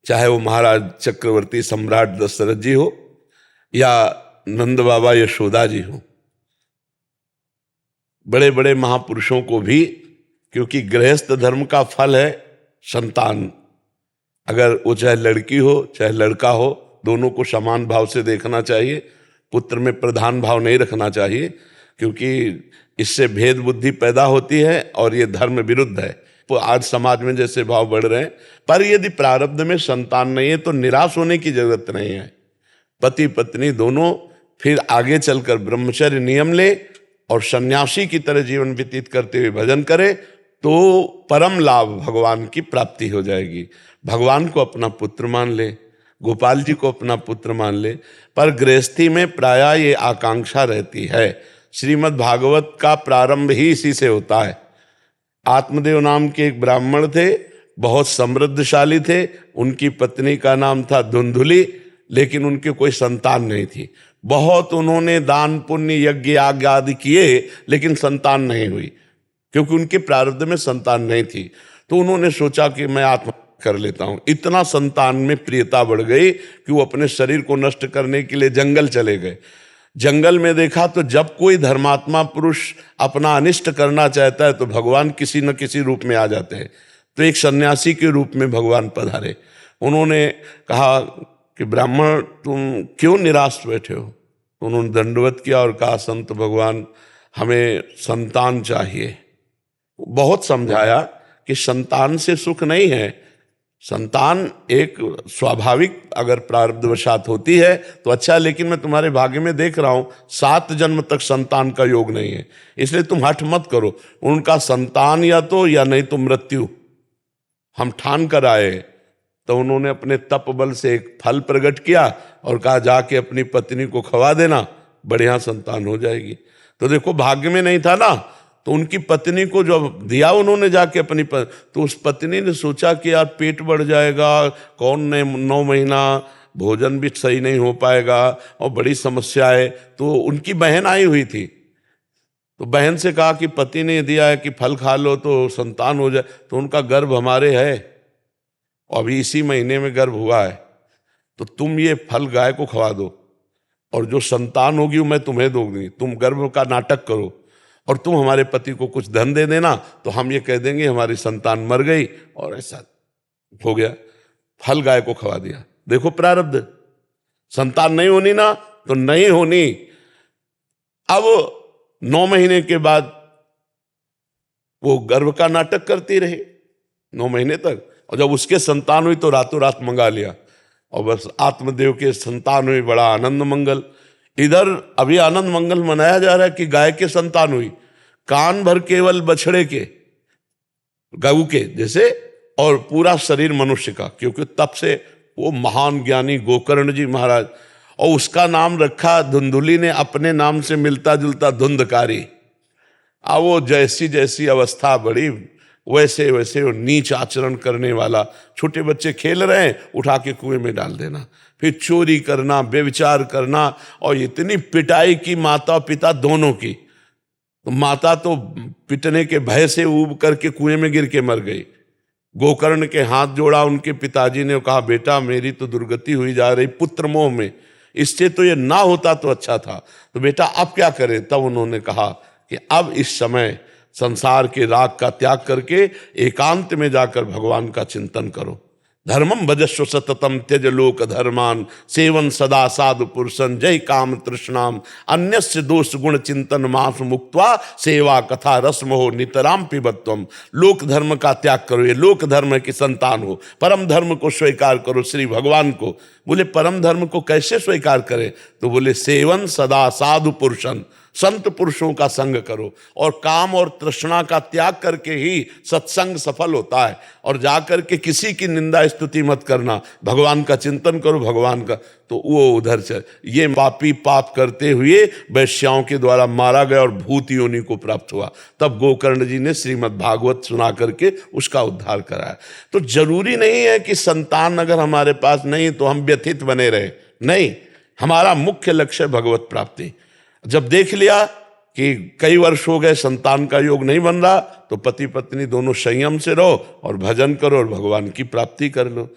Speaker 3: चाहे वो महाराज चक्रवर्ती सम्राट दशरथ जी हो या नंद बाबा यशोदा जी हो, बड़े बड़े महापुरुषों को भी, क्योंकि गृहस्थ धर्म का फल है संतान। अगर वो चाहे लड़की हो चाहे लड़का हो, दोनों को समान भाव से देखना चाहिए। पुत्र में प्रधान भाव नहीं रखना चाहिए, क्योंकि इससे भेद बुद्धि पैदा होती है और ये धर्म विरुद्ध है। तो आज समाज में जैसे भाव बढ़ रहे हैं, पर यदि प्रारब्ध में संतान नहीं है तो निराश होने की जरूरत नहीं है। पति पत्नी दोनों फिर आगे चलकर ब्रह्मचर्य नियम ले और सन्यासी की तरह जीवन व्यतीत करते हुए भजन करे तो परम लाभ भगवान की प्राप्ति हो जाएगी। भगवान को अपना पुत्र मान ले, गोपाल जी को अपना पुत्र मान ले, पर गृहस्थी में प्रायः ये आकांक्षा रहती है। श्रीमद् भागवत का प्रारंभ ही इसी से होता है। आत्मदेव नाम के एक ब्राह्मण थे, बहुत समृद्धशाली थे। उनकी पत्नी का नाम था धुंधुली, लेकिन उनके कोई संतान नहीं थी। बहुत उन्होंने दान पुण्य यज्ञ याग आदि किए, लेकिन संतान नहीं हुई, क्योंकि उनके प्रारब्ध में संतान नहीं थी। तो उन्होंने सोचा कि मैं आत्महत्या कर लेता हूं। इतना संतान में प्रियता बढ़ गई कि वो अपने शरीर को नष्ट करने के लिए जंगल चले गए। जंगल में देखा तो जब कोई धर्मात्मा पुरुष अपना अनिष्ट करना चाहता है तो भगवान किसी न किसी रूप में आ जाते हैं। तो एक सन्यासी के रूप में भगवान पधारे। उन्होंने कहा कि ब्राह्मण तुम क्यों निराश बैठे हो? तो उन्होंने दंडवत किया और कहा संत भगवान हमें संतान चाहिए। बहुत समझाया कि संतान से सुख नहीं है, संतान एक स्वाभाविक अगर प्रारब्धवशात होती है तो अच्छा, लेकिन मैं तुम्हारे भाग्य में देख रहा हूं 7 जन्म तक संतान का योग नहीं है, इसलिए तुम हठ मत करो। उनका संतान या नहीं तो मृत्यु हम ठान कर आए। तो उन्होंने अपने तप बल से एक फल प्रकट किया और कहा जाके अपनी पत्नी को खवा देना, बढ़िया संतान हो जाएगी। तो देखो भाग्य में नहीं था ना, तो उनकी पत्नी को जो दिया उन्होंने जाके अपनी तो उस पत्नी ने सोचा कि यार पेट बढ़ जाएगा, कौन ने 9 महीना भोजन भी सही नहीं हो पाएगा और बड़ी समस्या है। तो उनकी बहन आई हुई थी, तो बहन से कहा कि पति ने दिया है कि फल खा लो तो संतान हो जाए। तो उनका गर्भ हमारे है, अभी इसी महीने में गर्भ हुआ है, तो तुम ये फल गाय को खवा दो और जो संतान होगी वो मैं तुम्हें दूंगी। तुम गर्भ का नाटक करो और तुम हमारे पति को कुछ धन दे देना, तो हम ये कह देंगे हमारी संतान मर गई, और ऐसा हो गया। फल गाय को खवा दिया। देखो प्रारब्ध, संतान नहीं होनी ना तो नहीं होनी। अब 9 महीने के बाद वो गर्भ का नाटक करती रही 9 महीने तक, और जब उसके संतान हुई तो रातों रात मंगा लिया और बस आत्मदेव के संतान हुई, बड़ा आनंद मंगल। इधर अभी आनंद मंगल मनाया जा रहा है कि गाय के संतान हुई, कान भर केवल बछड़े के, गऊ के जैसे, और पूरा शरीर मनुष्य का, क्योंकि तब से वो महान ज्ञानी गोकर्ण जी महाराज, और उसका नाम रखा धुंधुली ने, अपने नाम से मिलता जुलता धुंधकारी। अब वो जैसी जैसी अवस्था बढ़ी वैसे वैसे वो नीच आचरण करने वाला। छोटे बच्चे खेल रहे हैं, उठा के कुएं में डाल देना, फिर चोरी करना, व्यभिचार करना, और इतनी पिटाई की माता पिता दोनों की। तो माता तो पिटने के भय से ऊब करके कुएं में गिर के मर गई। गोकर्ण के हाथ जोड़ा उनके पिताजी ने, कहा बेटा मेरी तो दुर्गति हुई जा रही पुत्र मोह में, इससे तो ये ना होता तो अच्छा था, तो बेटा अब क्या करें? तब उन्होंने कहा कि अब इस समय संसार के राग का त्याग करके एकांत में जाकर भगवान का चिंतन करो। धर्मम भजस्व सततम त्यज लोक धर्मान, सेवन सदा साधु पुरुषन, जय काम तृष्णाम, अन्यस्य दोष गुण चिंतन मास मुक्त्वा, सेवा कथा रस्म हो नितराम पिबत्वम। लोक धर्म का त्याग करो, ये लोक धर्म की संतान हो, परम धर्म को स्वीकार करो, श्री भगवान को। बोले परम धर्म को कैसे स्वीकार करें? तो बोले सेवन सदा साधु पुरुषन, संत पुरुषों का संग करो, और काम और तृष्णा का त्याग करके ही सत्संग सफल होता है। और जाकर के किसी की निंदा स्तुति मत करना, भगवान का चिंतन करो, भगवान का। तो वो उधर चल, ये पापी पाप करते हुए वैश्याओं के द्वारा मारा गया और भूत योनि को प्राप्त हुआ। तब गोकर्ण जी ने श्रीमद् भागवत सुना करके उसका उद्धार कराया। तो जरूरी नहीं है कि संतान अगर हमारे पास नहीं तो हम व्यथित बने रहे, नहीं, हमारा मुख्य लक्ष्य भगवत प्राप्ति। जब देख लिया कि कई वर्ष हो गए संतान का योग नहीं बन रहा, तो पति पत्नी दोनों संयम से रहो और भजन करो और भगवान की प्राप्ति कर लो।